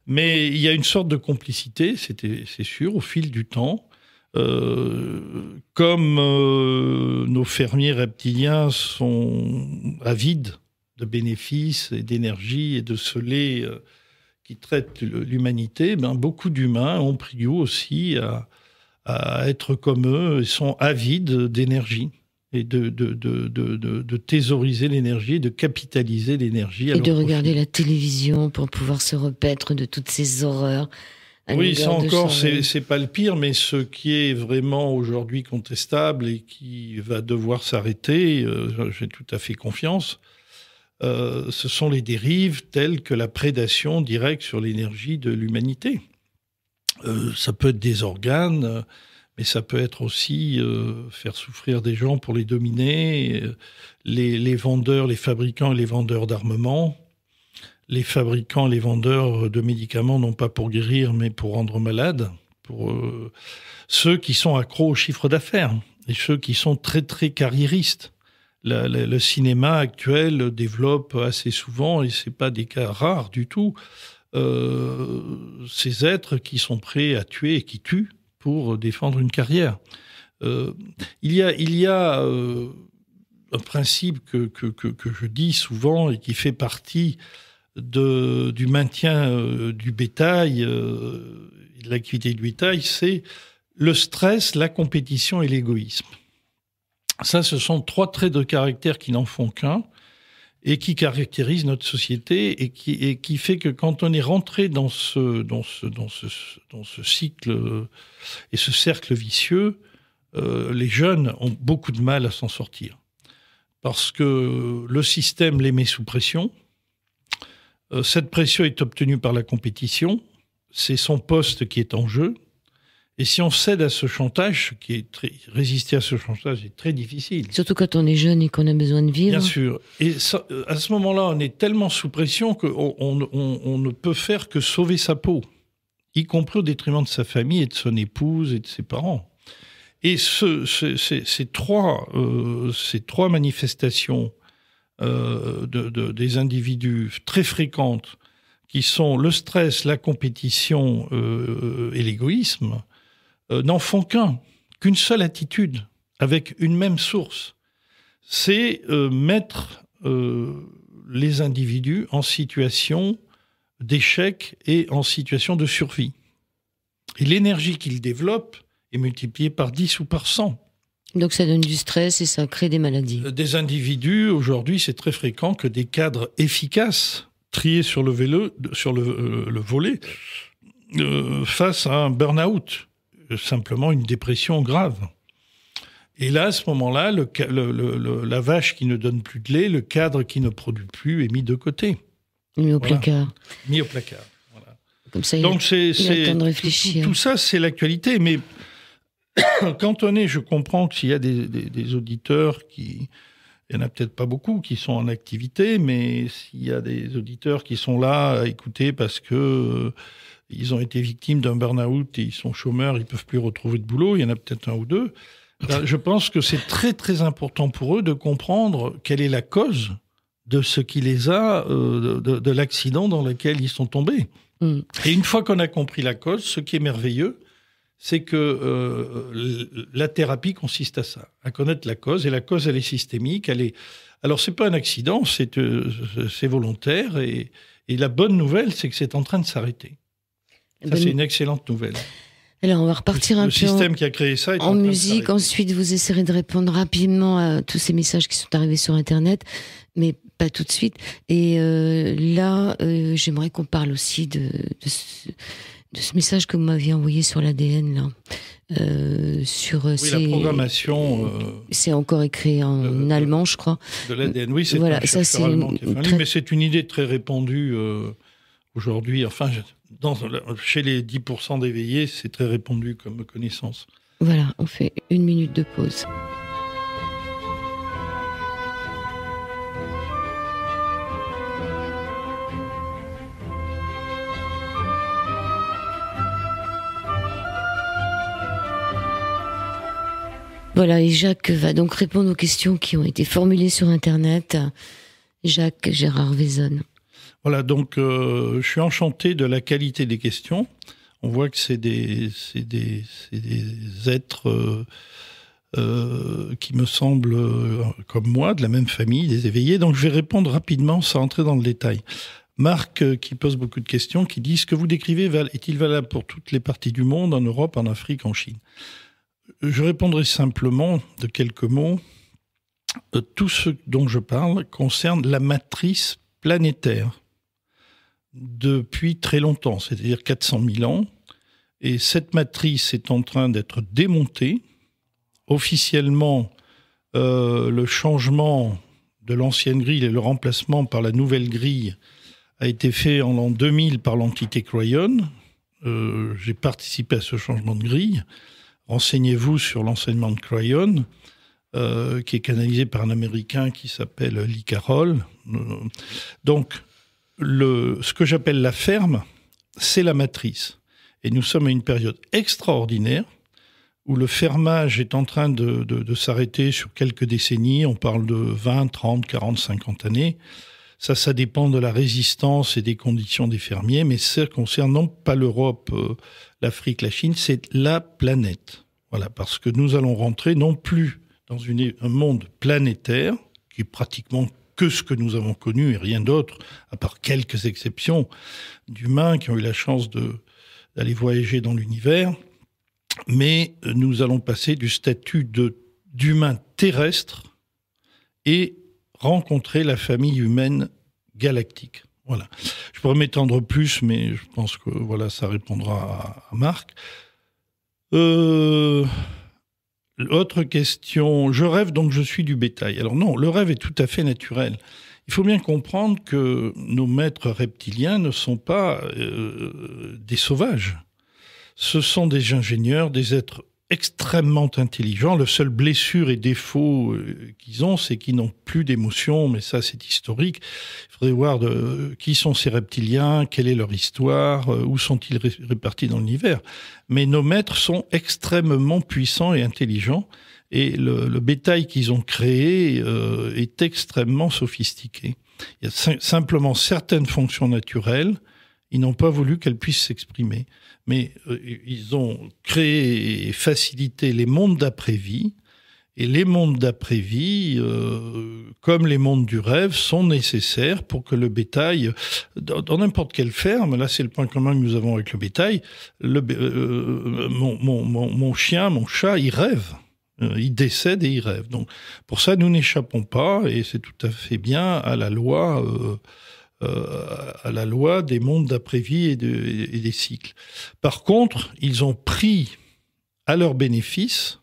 Mais il y a une sorte de complicité, c'est sûr, au fil du temps. Comme nos fermiers reptiliens sont avides de bénéfices et d'énergie et de ce lait qui traite l'humanité, beaucoup d'humains ont pris goût aussi à être comme eux et sont avides d'énergie. Et de thésauriser l'énergie, de capitaliser l'énergie. Et de regarder la télévision pour pouvoir se repaître de toutes ces horreurs. Oui, ça encore, c'est pas le pire, mais ce qui est vraiment aujourd'hui contestable et qui va devoir s'arrêter, j'ai tout à fait confiance, ce sont les dérives telles que la prédation directe sur l'énergie de l'humanité. Ça peut être des organes... mais ça peut être aussi faire souffrir des gens pour les dominer, les vendeurs, les fabricants et les vendeurs d'armement, les fabricants et les vendeurs de médicaments, non pas pour guérir, mais pour rendre malade, pour ceux qui sont accros au chiffre d'affaires et ceux qui sont très, très carriéristes. Le cinéma actuel développe assez souvent, et ce n'est pas des cas rares du tout, ces êtres qui sont prêts à tuer et qui tuent pour défendre une carrière. Il y a un principe que je dis souvent et qui fait partie du maintien du bétail, de l'activité du bétail, c'est le stress, la compétition et l'égoïsme. Ça, ce sont 3 traits de caractère qui n'en font qu'un et qui caractérisent notre société et qui fait que quand on est rentré dans ce cycle et ce cercle vicieux, les jeunes ont beaucoup de mal à s'en sortir. Parce que le système les met sous pression. Cette pression est obtenue par la compétition. C'est son poste qui est en jeu. Et si on cède à ce chantage, résister à ce chantage est très difficile. Surtout quand on est jeune et qu'on a besoin de vivre. Bien sûr. Et ça, à ce moment-là, on est tellement sous pression qu'on ne peut faire que sauver sa peau, y compris au détriment de sa famille et de son épouse et de ses parents. Et ces trois manifestations des individus très fréquentes, qui sont le stress, la compétition et l'égoïsme, n'en font qu'une seule attitude, avec une même source. C'est mettre les individus en situation d'échec et en situation de survie. Et l'énergie qu'ils développent est multipliée par 10 ou par 100. Donc ça donne du stress et ça crée des maladies. Des individus, aujourd'hui, c'est très fréquent que des cadres efficaces, triés sur le volet, face à un burn-out, simplement une dépression grave. Et là, à ce moment-là, la vache qui ne donne plus de lait, le cadre qui ne produit plus est mis de côté. Mis au placard. Mis au placard, voilà. Comme ça, donc il a le temps de réfléchir. Tout ça, c'est l'actualité. Mais quand on est, je comprends que s'il y a des auditeurs qui... Il n'y en a peut-être pas beaucoup qui sont en activité, mais s'il y a des auditeurs qui sont là à écouter parce que ils ont été victimes d'un burn-out et ils sont chômeurs, ils ne peuvent plus retrouver de boulot, il y en a peut-être un ou deux. Là, je pense que c'est très très important pour eux de comprendre quelle est la cause de ce qui les a, de l'accident dans lequel ils sont tombés. Et une fois qu'on a compris la cause, ce qui est merveilleux, c'est que la thérapie consiste à ça, à connaître la cause. Et la cause, elle est systémique. Alors, c'est pas un accident, c'est volontaire. Et la bonne nouvelle, c'est que c'est en train de s'arrêter. Ça, c'est une excellente nouvelle. Alors, on va repartir un peu système qui a créé ça est en musique. Ensuite, vous essaierez de répondre rapidement à tous ces messages qui sont arrivés sur Internet, mais pas tout de suite. Et là, j'aimerais qu'on parle aussi de ce message que vous m'aviez envoyé sur l'ADN, là. Sur la programmation. C'est encore écrit en allemand, je crois. De l'ADN, oui, c'est un chercheur allemand qui a fait un livre, mais c'est une idée très répandue aujourd'hui. Enfin, chez les 10% d'éveillés, c'est très répandu comme connaissance. Voilà, on fait 1 minute de pause. Voilà, et Jacques va donc répondre aux questions qui ont été formulées sur Internet. Jacques Gérard Vézonne. Voilà, donc je suis enchanté de la qualité des questions. On voit que c'est des êtres qui me semblent comme moi, de la même famille, des éveillés. Donc je vais répondre rapidement sans entrer dans le détail. Marc, qui pose beaucoup de questions, qui dit « Ce que vous décrivez est-il valable pour toutes les parties du monde, en Europe, en Afrique, en Chine ?» Je répondrai simplement de quelques mots. Tout ce dont je parle concerne la matrice planétaire depuis très longtemps, c'est-à-dire 400 000 ans. Et cette matrice est en train d'être démontée. Officiellement, le changement de l'ancienne grille et le remplacement par la nouvelle grille a été fait en l'an 2000 par l'entité Cryon. J'ai participé à ce changement de grille. Renseignez-vous sur l'enseignement de Cryon, qui est canalisé par un Américain qui s'appelle Lee Carroll. Donc, ce que j'appelle la ferme, c'est la matrice. Et nous sommes à une période extraordinaire où le fermage est en train de s'arrêter sur quelques décennies. On parle de 20, 30, 40, 50 années. Ça dépend de la résistance et des conditions des fermiers, mais ça concerne non pas l'Europe, l'Afrique, la Chine, c'est la planète. Voilà, parce que nous allons rentrer non plus dans un monde planétaire, qui est pratiquement que ce que nous avons connu et rien d'autre, à part quelques exceptions d'humains qui ont eu la chance d'aller voyager dans l'univers, mais nous allons passer du statut d'humain terrestre et rencontrer la famille humaine galactique. Voilà. Je pourrais m'étendre plus, mais je pense que voilà, ça répondra à Marc. Autre question. Je rêve donc je suis du bétail. Alors non, le rêve est tout à fait naturel. Il faut bien comprendre que nos maîtres reptiliens ne sont pas des sauvages. Ce sont des ingénieurs, des êtres extrêmement intelligents. Le seul blessure et défaut qu'ils ont, c'est qu'ils n'ont plus d'émotion, mais ça c'est historique. Il faudrait voir qui sont ces reptiliens, quelle est leur histoire, où sont-ils répartis dans l'univers. Mais nos maîtres sont extrêmement puissants et intelligents, et le bétail qu'ils ont créé est extrêmement sophistiqué. Il y a simplement certaines fonctions naturelles, ils n'ont pas voulu qu'elles puissent s'exprimer. Mais ils ont créé et facilité les mondes d'après-vie. Et les mondes d'après-vie, comme les mondes du rêve, sont nécessaires pour que le bétail, dans n'importe quelle ferme, là c'est le point commun que nous avons avec le bétail, mon chien, mon chat, il rêve. Il décède et il rêve. Donc, pour ça, nous n'échappons pas, et c'est tout à fait bien, à la loi des mondes d'après-vie et des cycles. Par contre, ils ont pris à leur bénéfice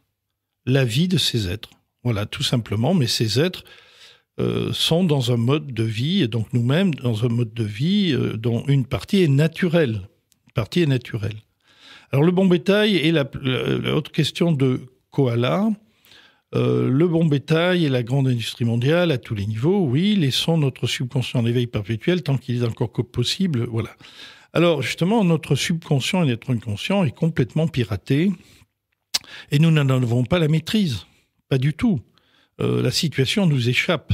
la vie de ces êtres. Voilà, tout simplement. Mais ces êtres sont dans un mode de vie, et donc nous-mêmes dans un mode de vie dont une partie est naturelle. Alors le bon bétail et l'autre question de Koala. Le bon bétail et la grande industrie mondiale à tous les niveaux, oui, laissons notre subconscient en éveil perpétuel tant qu'il est encore possible, voilà. Alors justement, notre subconscient et notre inconscient est complètement piraté et nous n'en avons pas la maîtrise, pas du tout. La situation nous échappe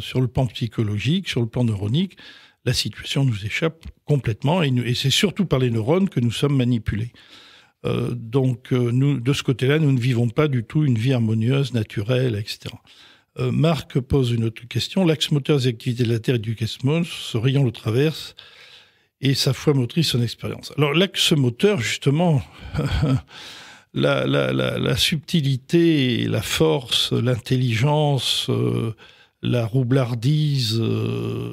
sur le plan psychologique, sur le plan neuronique, la situation nous échappe complètement et c'est surtout par les neurones que nous sommes manipulés. Donc, nous, de ce côté-là, nous ne vivons pas du tout une vie harmonieuse, naturelle, etc. Marc pose une autre question. L'axe moteur des activités de la Terre et du cosmos, ce rayon le traverse, et sa foi motrice, son expérience. Alors, l'axe moteur, justement, la subtilité, la force, l'intelligence, la roublardise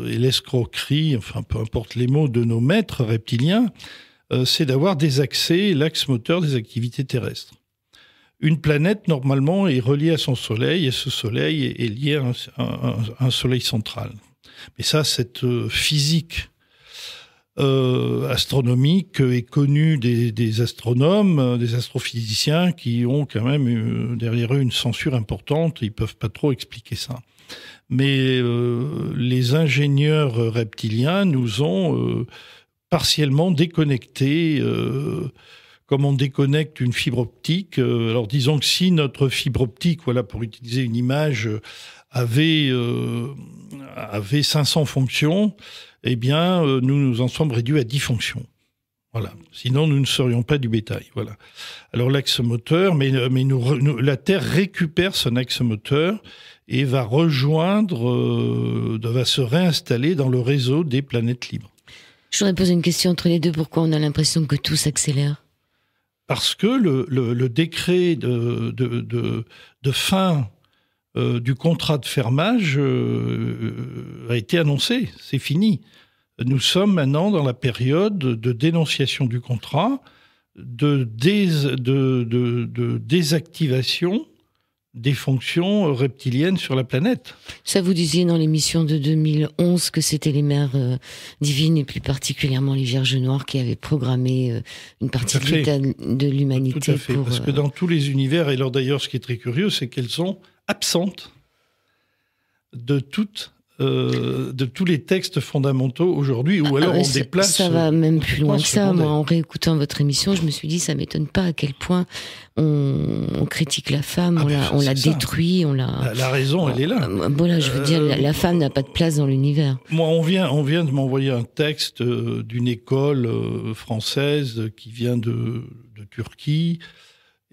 et l'escroquerie, enfin, peu importe les mots, de nos maîtres reptiliens, c'est d'avoir désaxé l'axe moteur des activités terrestres. Une planète, normalement, est reliée à son soleil, et ce soleil est lié à un soleil central. Mais ça, cette physique astronomique est connue des astronomes, des astrophysiciens qui ont quand même derrière eux une censure importante, ils peuvent pas trop expliquer ça. Mais les ingénieurs reptiliens nous ont partiellement déconnectés, comme on déconnecte une fibre optique. Alors disons que si notre fibre optique, voilà, pour utiliser une image, avait 500 fonctions, eh bien, nous en sommes réduits à 10 fonctions. Voilà. Sinon, nous ne serions pas du bétail. Voilà. Alors l'axe moteur, mais la Terre récupère son axe moteur et va va se réinstaller dans le réseau des planètes libres. Je voudrais poser une question entre les deux. Pourquoi on a l'impression que tout s'accélère ? Parce que le décret de fin du contrat de fermage a été annoncé. C'est fini. Nous sommes maintenant dans la période de dénonciation du contrat, de désactivation des fonctions reptiliennes sur la planète. Ça, vous disiez dans l'émission de 2011 que c'était les mères divines et plus particulièrement les Vierges Noires qui avaient programmé une partie de l'humanité. Tout à fait, parce que dans tous les univers, et alors d'ailleurs ce qui est très curieux, c'est qu'elles sont absentes de tous les textes fondamentaux aujourd'hui, ou alors on déplace... Ça va même plus loin que ça. Moi, en réécoutant votre émission, je me suis dit, ça m'étonne pas à quel point on critique la femme, on la détruit, on la... La raison, elle est là. Voilà, je veux dire, la femme n'a pas de place dans l'univers. Moi, on vient de m'envoyer un texte d'une école française qui vient de Turquie,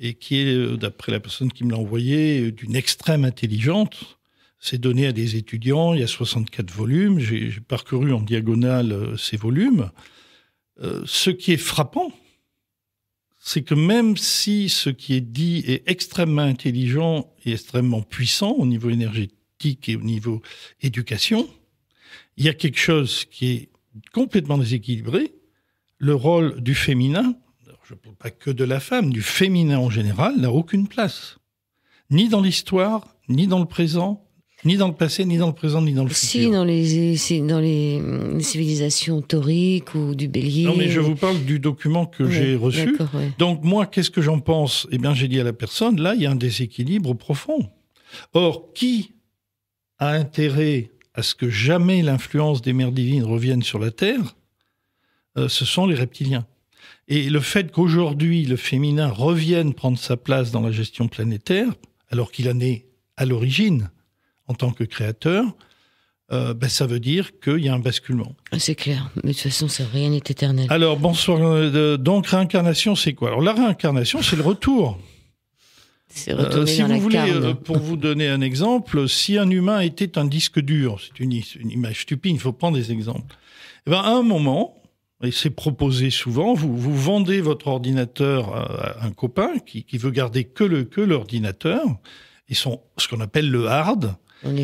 et qui est, d'après la personne qui me l'a envoyé, d'une extrême intelligence. C'est donné à des étudiants, il y a 64 volumes, j'ai parcouru en diagonale ces volumes. Ce qui est frappant, c'est que même si ce qui est dit est extrêmement intelligent et extrêmement puissant au niveau énergétique et au niveau éducation, il y a quelque chose qui est complètement déséquilibré. Le rôle du féminin, je ne parle pas que de la femme, du féminin en général, n'a aucune place. Ni dans l'histoire, ni dans le présent, Ni dans le passé, ni dans le présent, ni dans le Si, futur. dans les civilisations tauriques ou du bélier. Non, mais je vous parle du document que j'ai reçu. Ouais. Donc, moi, qu'est-ce que j'en pense? Eh bien, j'ai dit à la personne, là, il y a un déséquilibre profond. Or, qui a intérêt à ce que jamais l'influence des mers divines revienne sur la Terre? Ce sont les reptiliens. Et le fait qu'aujourd'hui, le féminin revienne prendre sa place dans la gestion planétaire, alors qu'il en est à l'origine, en tant que créateur, ça veut dire qu'il y a un basculement. C'est clair, mais de toute façon, rien n'est éternel. Alors, bonsoir. Donc, réincarnation, c'est quoi? Alors, la réincarnation, c'est le retour. C'est retourner si dans vous la voulez, carne. pour vous donner un exemple, si un humain était un disque dur, c'est une image stupide, il faut prendre des exemples. Eh ben, à un moment, et c'est proposé souvent, vous vendez votre ordinateur à un copain qui veut garder que l'ordinateur, et ce qu'on appelle le hard.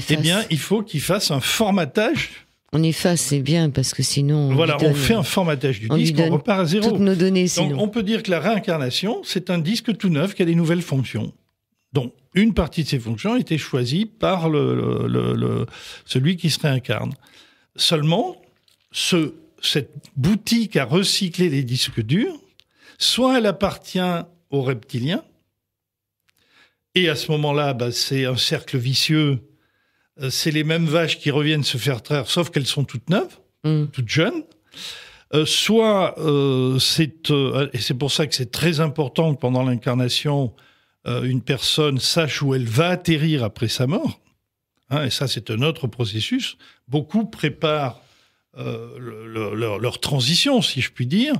Eh bien, il faut qu'il fasse un formatage. On efface, c'est bien, parce que sinon... On fait un formatage du disque, on repart à zéro. Toutes nos données, sinon. Donc, on peut dire que la réincarnation, c'est un disque tout neuf qui a des nouvelles fonctions. Donc, une partie de ces fonctions a été choisie par celui qui se réincarne. Seulement, cette boutique à recycler les disques durs, soit elle appartient aux reptiliens, et à ce moment-là, c'est un cercle vicieux. C'est les mêmes vaches qui reviennent se faire traire, sauf qu'elles sont toutes neuves, toutes jeunes. Et c'est pour ça que c'est très important que pendant l'incarnation, une personne sache où elle va atterrir après sa mort. Et ça, c'est un autre processus. Beaucoup préparent leur transition, si je puis dire,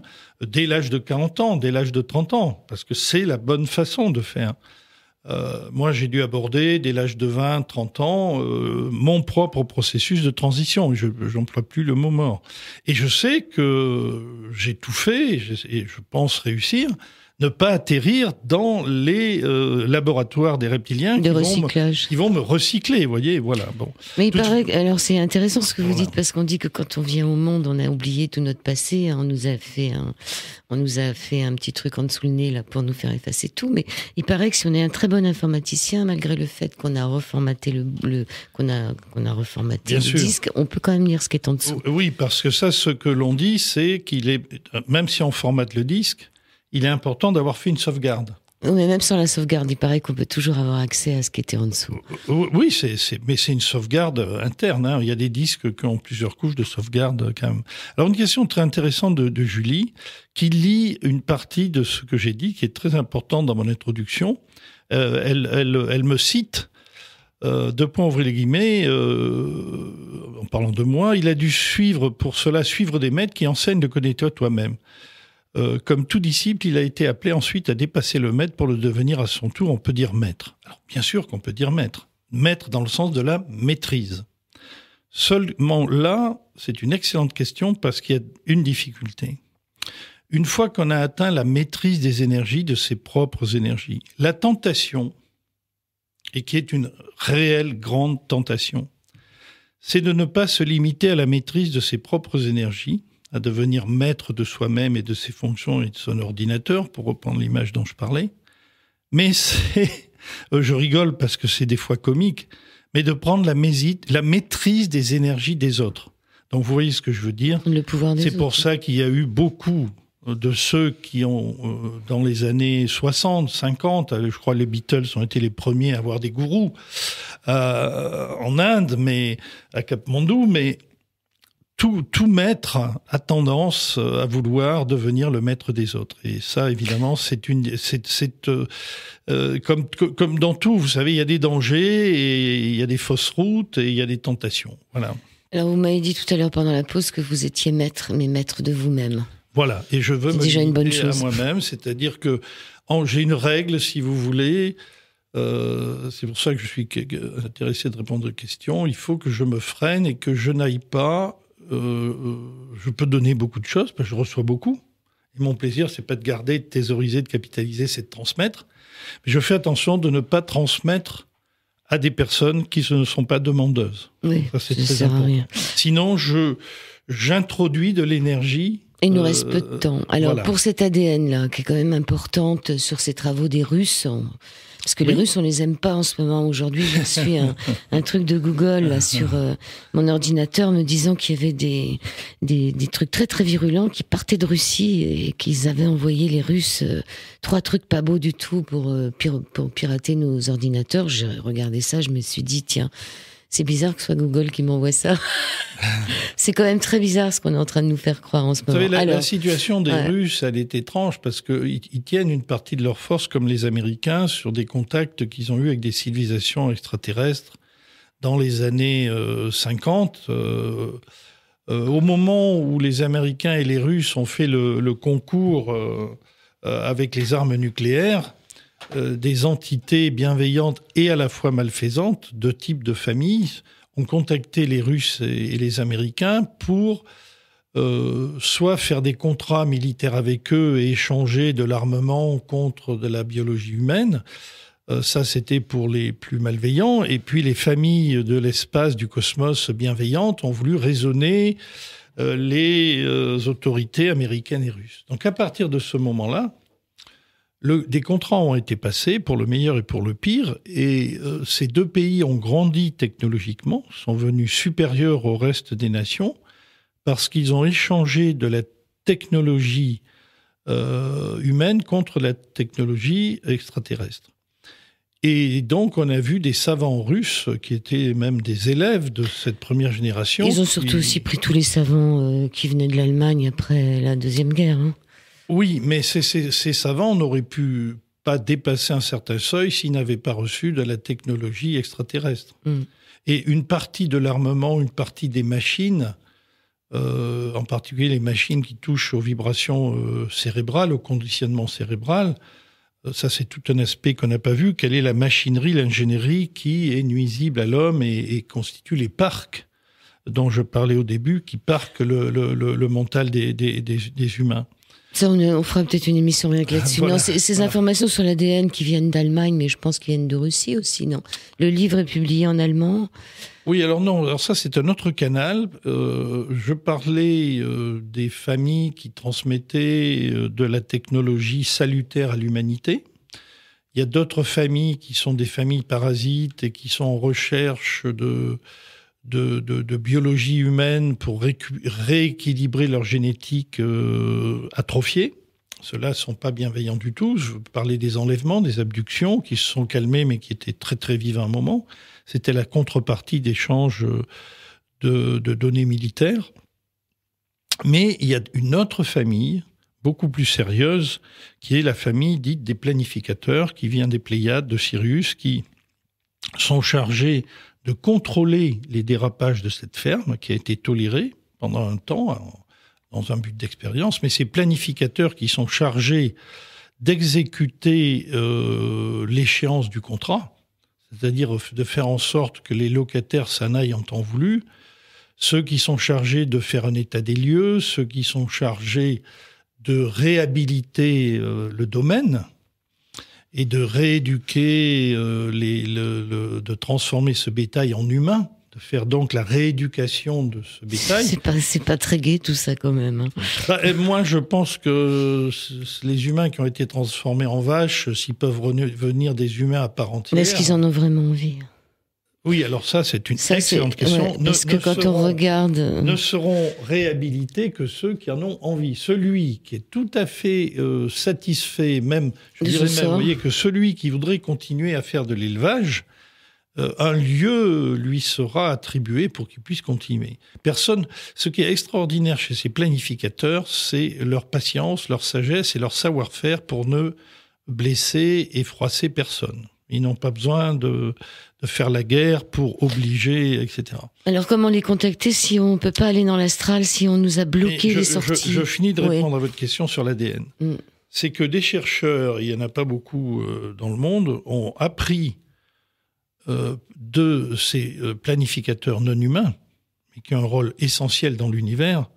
dès l'âge de 40 ans, dès l'âge de 30 ans, parce que c'est la bonne façon de faire. Moi, j'ai dû aborder, dès l'âge de 20, 30 ans, mon propre processus de transition. Je n'emploie plus le mot mort. Et je sais que j'ai tout fait, et je pense réussir, ne pas atterrir dans les laboratoires des reptiliens qui vont me recycler, vous voyez, voilà. Bon. Mais il paraît, alors c'est intéressant ce que vous dites, parce qu'on dit que quand on vient au monde, on a oublié tout notre passé, on nous a fait un petit truc en dessous le nez là pour nous faire effacer tout, mais il paraît que si on est un très bon informaticien, malgré le fait qu'on a reformaté qu'on a reformaté le disque, on peut quand même lire ce qui est en dessous. Oui, parce que ça, ce que l'on dit, c'est même si on formate le disque, il est important d'avoir fait une sauvegarde. Mais même sans la sauvegarde, il paraît qu'on peut toujours avoir accès à ce qui était en dessous. Oui, mais c'est une sauvegarde interne. Il y a des disques qui ont plusieurs couches de sauvegarde quand même. Alors une question très intéressante de Julie, qui lit une partie de ce que j'ai dit, qui est très importante dans mon introduction. Elle me cite, deux points ouvrez les guillemets, en parlant de moi, il a dû suivre des maîtres qui enseignent de connaître toi-même. Comme tout disciple, il a été appelé ensuite à dépasser le maître pour le devenir à son tour, on peut dire maître. Alors, bien sûr qu'on peut dire maître. Maître dans le sens de la maîtrise. Seulement là, c'est une excellente question parce qu'il y a une difficulté. Une fois qu'on a atteint la maîtrise des énergies, de ses propres énergies, la tentation, et qui est une réelle grande tentation, c'est de ne pas se limiter à la maîtrise de ses propres énergies, à devenir maître de soi-même et de ses fonctions et de son ordinateur, pour reprendre l'image dont je parlais. Mais je rigole parce que c'est des fois comique, mais de prendre la maîtrise des énergies des autres. Donc vous voyez ce que je veux dire ? Le pouvoir des autres. C'est pour ça qu'il y a eu beaucoup de ceux qui ont, dans les années 60, 50, je crois les Beatles ont été les premiers à avoir des gourous en Inde, mais à Katmandou, mais tout maître a tendance à vouloir devenir le maître des autres. Et ça, évidemment, comme dans tout, vous savez, il y a des dangers, et il y a des fausses routes, et il y a des tentations. Voilà. Alors, vous m'avez dit tout à l'heure pendant la pause que vous étiez maître, mais maître de vous-même. Voilà. Et je veux me limiter à moi-même, c'est-à-dire que j'ai une règle, si vous voulez. C'est pour ça que je suis intéressé de répondre aux questions. Il faut que je me freine et que je n'aille pas. Je peux donner beaucoup de choses, parce que je reçois beaucoup. Et mon plaisir, c'est pas de garder, de thésauriser, de capitaliser, c'est de transmettre. Mais je fais attention de ne pas transmettre à des personnes qui ne sont pas demandeuses. Oui, ça, c'est très important. Sinon, j'introduis de l'énergie Il nous reste peu de temps. Alors, voilà. pour cette ADN-là, qui est quand même importante sur ces travaux des Russes, parce que les Russes, on les aime pas en ce moment. Aujourd'hui, j'ai reçu un truc de Google là, sur mon ordinateur me disant qu'il y avait des trucs très très virulents qui partaient de Russie et qu'ils avaient envoyé les Russes 3 trucs pas beaux du tout pour pirater nos ordinateurs. J'ai regardé ça, je me suis dit, tiens, c'est bizarre que ce soit Google qui m'envoie ça. C'est quand même très bizarre ce qu'on est en train de nous faire croire en ce moment. Vous savez, la situation des Russes, elle est étrange parce qu'ils tiennent une partie de leur force, comme les Américains, sur des contacts qu'ils ont eus avec des civilisations extraterrestres dans les années 50. Au moment où les Américains et les Russes ont fait le concours avec les armes nucléaires, des entités bienveillantes et à la fois malfaisantes, 2 types de familles, ont contacté les Russes et les Américains pour soit faire des contrats militaires avec eux et échanger de l'armement contre de la biologie humaine. Ça, c'était pour les plus malveillants. Et puis, les familles de l'espace, du cosmos bienveillantes ont voulu raisonner les autorités américaines et russes. Donc, à partir de ce moment-là, des contrats ont été passés pour le meilleur et pour le pire, et ces 2 pays ont grandi technologiquement, sont venus supérieurs au reste des nations, parce qu'ils ont échangé de la technologie humaine contre la technologie extraterrestre. Et donc, on a vu des savants russes qui étaient même des élèves de cette première génération. Ils ont surtout aussi pris tous les savants qui venaient de l'Allemagne après la Deuxième Guerre. Hein. Oui, mais ces savants n'auraient pu pas dépasser un certain seuil s'ils n'avaient pas reçu de la technologie extraterrestre. Et une partie de l'armement, une partie des machines, en particulier les machines qui touchent aux vibrations cérébrales, au conditionnement cérébral, ça c'est tout un aspect qu'on n'a pas vu. Quelle est la machinerie, l'ingénierie qui est nuisible à l'homme et constitue les parcs dont je parlais au début, qui parquent le mental des humains. Ça, on fera peut-être une émission rien que là-dessus. Voilà, ces informations sur l'ADN qui viennent d'Allemagne, mais je pense qu'ils viennent de Russie aussi, non? Le livre est publié en allemand. Oui, alors non, alors ça c'est un autre canal. Je parlais des familles qui transmettaient de la technologie salutaire à l'humanité. Il y a d'autres familles qui sont des familles parasites et qui sont en recherche de biologie humaine pour rééquilibrer leur génétique atrophiée. Ceux-là ne sont pas bienveillants du tout. Je parlais des enlèvements, des abductions qui se sont calmées mais qui étaient très très vives à un moment. C'était la contrepartie d'échanges de données militaires. Mais il y a une autre famille, beaucoup plus sérieuse, qui est la famille dite des planificateurs, qui vient des Pléiades, de Sirius, qui sont chargés de contrôler les dérapages de cette ferme qui a été tolérée pendant un temps dans un but d'expérience. Mais ces planificateurs qui sont chargés d'exécuter l'échéance du contrat, c'est-à-dire de faire en sorte que les locataires s'en aillent en temps voulu, ceux qui sont chargés de faire un état des lieux, ceux qui sont chargés de réhabiliter le domaine, et de rééduquer, de transformer ce bétail en humain, de faire donc la rééducation de ce bétail. C'est pas très gai tout ça quand même. Hein. Moi, je pense que les humains qui ont été transformés en vaches, s'ils peuvent venir des humains à part entière... Mais est-ce qu'ils en ont vraiment envie ? Oui, alors ça, c'est une excellente question. Ouais, parce que quand on regarde... Ne seront réhabilités que ceux qui en ont envie. Celui qui est tout à fait satisfait, même, je dirais même, vous voyez, que celui qui voudrait continuer à faire de l'élevage, un lieu lui sera attribué pour qu'il puisse continuer. Ce qui est extraordinaire chez ces planificateurs, c'est leur patience, leur sagesse et leur savoir-faire pour ne blesser et froisser personne. Ils n'ont pas besoin de faire la guerre pour obliger, etc. Alors, comment les contacter si on ne peut pas aller dans l'astral, si on nous a bloqué les sorties ? Je finis de répondre à votre question sur l'ADN. C'est que des chercheurs, il n'y en a pas beaucoup dans le monde, ont appris de ces planificateurs non humains, mais qui ont un rôle essentiel dans l'univers,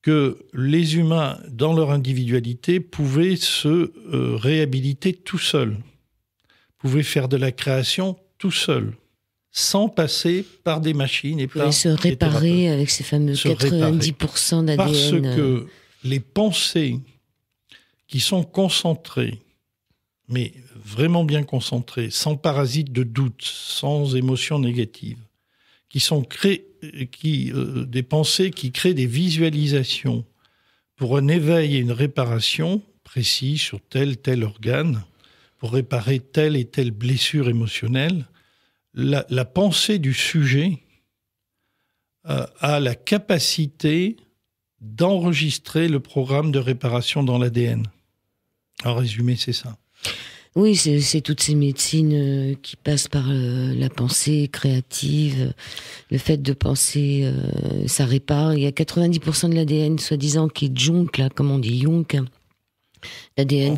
que les humains, dans leur individualité, pouvaient se réhabiliter tout seuls. Pouvaient faire de la création tout seul, sans passer par des machines et par se réparer avec ces fameux 90% d'ADN. Parce que les pensées qui sont concentrées, mais vraiment bien concentrées, sans parasite de doute, sans émotion négative, des pensées qui créent des visualisations pour un éveil et une réparation précis sur tel organe, pour réparer telle et telle blessure émotionnelle, la pensée du sujet a la capacité d'enregistrer le programme de réparation dans l'ADN. En résumé, c'est ça. Oui, c'est toutes ces médecines qui passent par la pensée créative, le fait de penser, ça répare. Il y a 90% de l'ADN, soi-disant, qui est junk, là, comme on dit, junk. L'ADN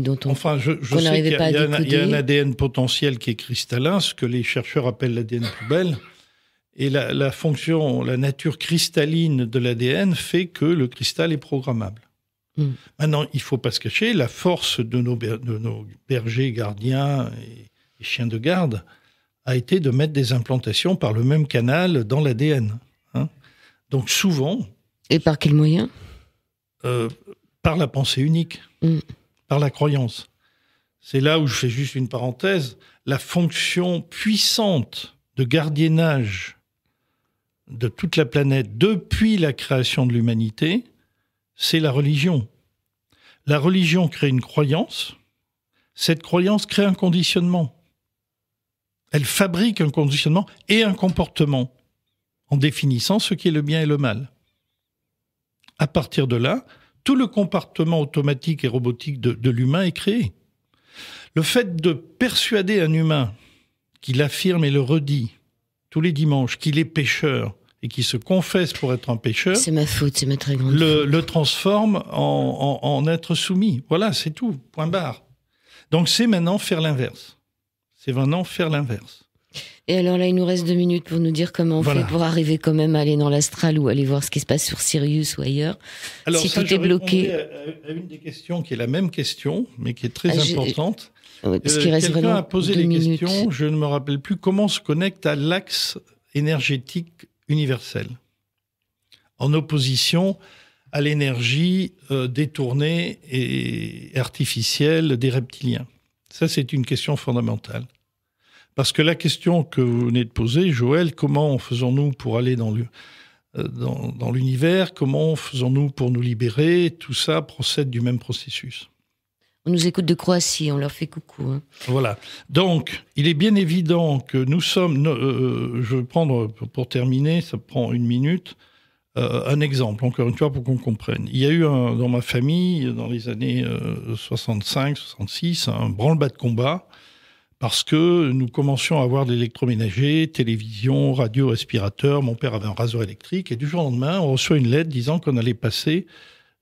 dont on qu'on n'arrivait pas à décoder. Il y a un ADN potentiel qui est cristallin, ce que les chercheurs appellent l'ADN poubelle. Et la fonction, la nature cristalline de l'ADN fait que le cristal est programmable. Maintenant, il ne faut pas se cacher, la force de nos bergers, gardiens et chiens de garde a été de mettre des implantations par le même canal dans l'ADN. Hein. Donc souvent... Et par quel moyen ? Par la pensée unique, par la croyance. C'est là où je fais juste une parenthèse. La fonction puissante de gardiennage de toute la planète depuis la création de l'humanité, c'est la religion. La religion crée une croyance. Cette croyance crée un conditionnement. Elle fabrique un conditionnement et un comportement en définissant ce qui est le bien et le mal. À partir de là, tout le comportement automatique et robotique de l'humain est créé. Le fait de persuader un humain qu'il affirme et le redit tous les dimanches qu'il est pécheur et qu'il se confesse pour être un pécheur, c'est ma faute, c'est ma très grande faute, le transforme en être soumis. Voilà, c'est tout, point barre. Donc c'est maintenant faire l'inverse. C'est maintenant faire l'inverse. Et alors là, il nous reste 2 minutes pour nous dire comment on fait pour arriver quand même à aller dans l'astral ou aller voir ce qui se passe sur Sirius ou ailleurs. Alors si ça, tout est bloqué. À une des questions qui est la même question, mais qui est très importante. Parce qu'il reste quelqu'un a posé les minutes. questions, je ne me rappelle plus, comment se connecte à l'axe énergétique universel, en opposition à l'énergie détournée et artificielle des reptiliens. Ça, c'est une question fondamentale. Parce que la question que vous venez de poser, Joël, comment faisons-nous pour aller dans l'univers, comment faisons-nous pour nous libérer, tout ça procède du même processus. On nous écoute de Croatie, on leur fait coucou. Hein. Voilà. Donc, il est bien évident que nous sommes... je vais prendre, pour terminer, ça prend 1 minute, un exemple, encore une fois, pour qu'on comprenne. Il y a eu dans ma famille, dans les années 65, 66, un branle-bas de combat, parce que nous commencions à avoir de l'électroménager, télévision, radio, respirateur. Mon père avait un rasoir électrique. Et du jour au lendemain, on reçoit une lettre disant qu'on allait passer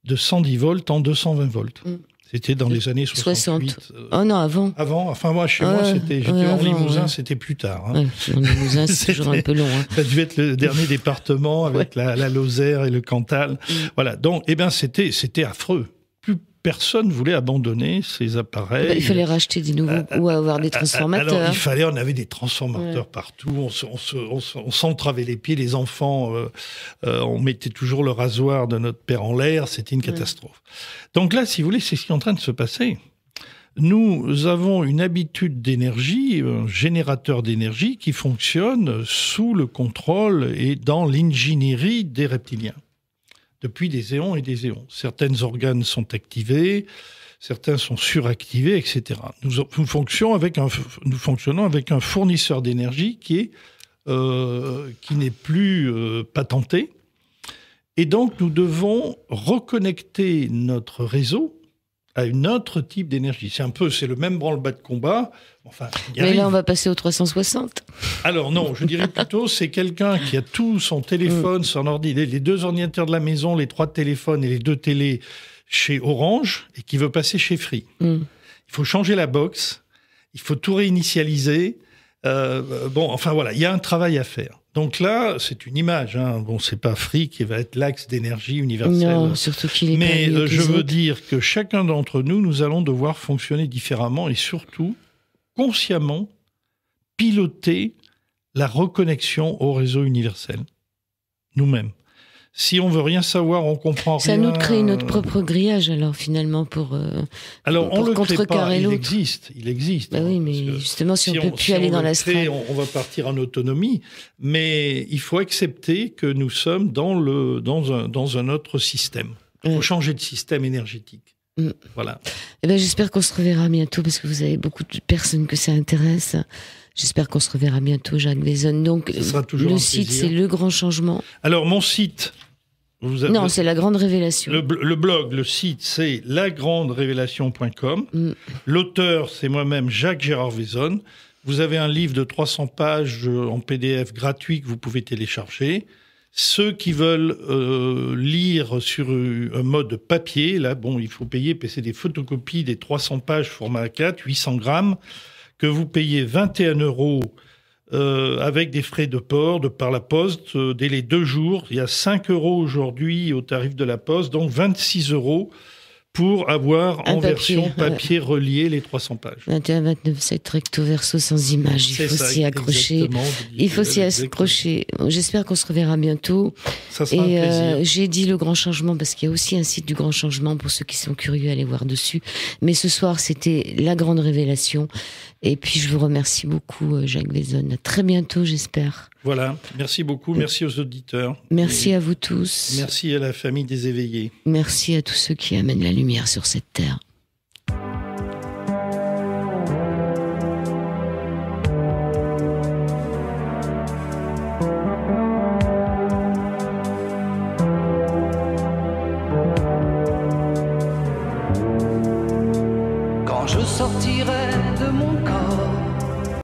de 110 volts en 220 volts. C'était dans les années 68. Oh non, avant. Avant, enfin moi, chez moi, j'étais en Limousin, c'était plus tard. Hein. En Limousin, c'est toujours un peu long. Hein. Ça devait être le dernier département avec la Lozère et le Cantal. Voilà, donc, c'était affreux. Plus personne voulait abandonner ces appareils. Il fallait racheter des nouveaux ou avoir des transformateurs. Alors, on avait des transformateurs partout, on s'entravait les pieds, les enfants, on mettait toujours le rasoir de notre père en l'air, c'était une catastrophe. Donc là, si vous voulez, c'est ce qui est en train de se passer. Nous avons une habitude d'énergie, un générateur d'énergie qui fonctionne sous le contrôle et dans l'ingénierie des reptiliens. Depuis des éons et des éons. Certains organes sont activés, certains sont suractivés, etc. Nous fonctionnons avec un fournisseur d'énergie qui n'est plus patenté. Et donc, nous devons reconnecter notre réseau à un autre type d'énergie. C'est le même branle-bas de combat. Enfin, mais là, on va passer au 360. Alors non, je dirais plutôt, c'est quelqu'un qui a tout son téléphone, son ordi, les 2 ordinateurs de la maison, les 3 téléphones et les 2 télés chez Orange et qui veut passer chez Free. Il faut changer la box, il faut tout réinitialiser. Enfin voilà, il y a un travail à faire. Donc là, c'est une image. Hein. Bon, c'est pas Free qui va être l'axe d'énergie universelle. Non, surtout qu'il est. Mais je veux dire que chacun d'entre nous, nous allons devoir fonctionner différemment et surtout consciemment piloter la reconnexion au réseau universel. Nous-mêmes. Si on veut rien savoir, on comprend C'est rien. à nous de créer notre propre grillage, alors, finalement, pour Alors, on le crée pas, il l'autre. existe. Bah oui, mais justement, si on peut plus aller dans l'astral. On va partir en autonomie, mais il faut accepter que nous sommes dans un autre système. Il faut changer de système énergétique. Voilà. Eh ben, j'espère qu'on se reverra bientôt, parce que vous avez beaucoup de personnes que ça intéresse. J'espère qu'on se reverra bientôt, Jacques Vaison. Donc, le site, c'est Le Grand Changement. Alors, mon site... Non, c'est La Grande Révélation. Le blog, le site, c'est lagranderévélation.com. L'auteur, c'est moi-même, Jacques Gérard Vaison. Vous avez un livre de 300 pages en PDF gratuit que vous pouvez télécharger. Ceux qui veulent lire sur un mode papier, là, bon, il faut payer, c'est des photocopies des 300 pages format A4, 800 grammes, que vous payez 21 € avec des frais de port, par la poste, dès les 2 jours. Il y a 5 € aujourd'hui au tarif de la poste, donc 26 € pour avoir en version papier relié les 300 pages. 21, 29, 7 recto verso sans image. Il faut s'y accrocher. Il faut s'y accrocher. J'espère qu'on se reverra bientôt. Ça sera un plaisir. J'ai dit Le Grand Changement parce qu'il y a aussi un site du Grand Changement pour ceux qui sont curieux, allez voir dessus. Mais ce soir, c'était La Grande Révélation. Et puis, je vous remercie beaucoup, Jacques Vaison. À très bientôt, j'espère. Voilà. Merci beaucoup. Merci aux auditeurs. Merci à vous tous. Merci à la famille des éveillés. Merci à tous ceux qui amènent la lumière sur cette terre. Quand je sortirai de mon corps,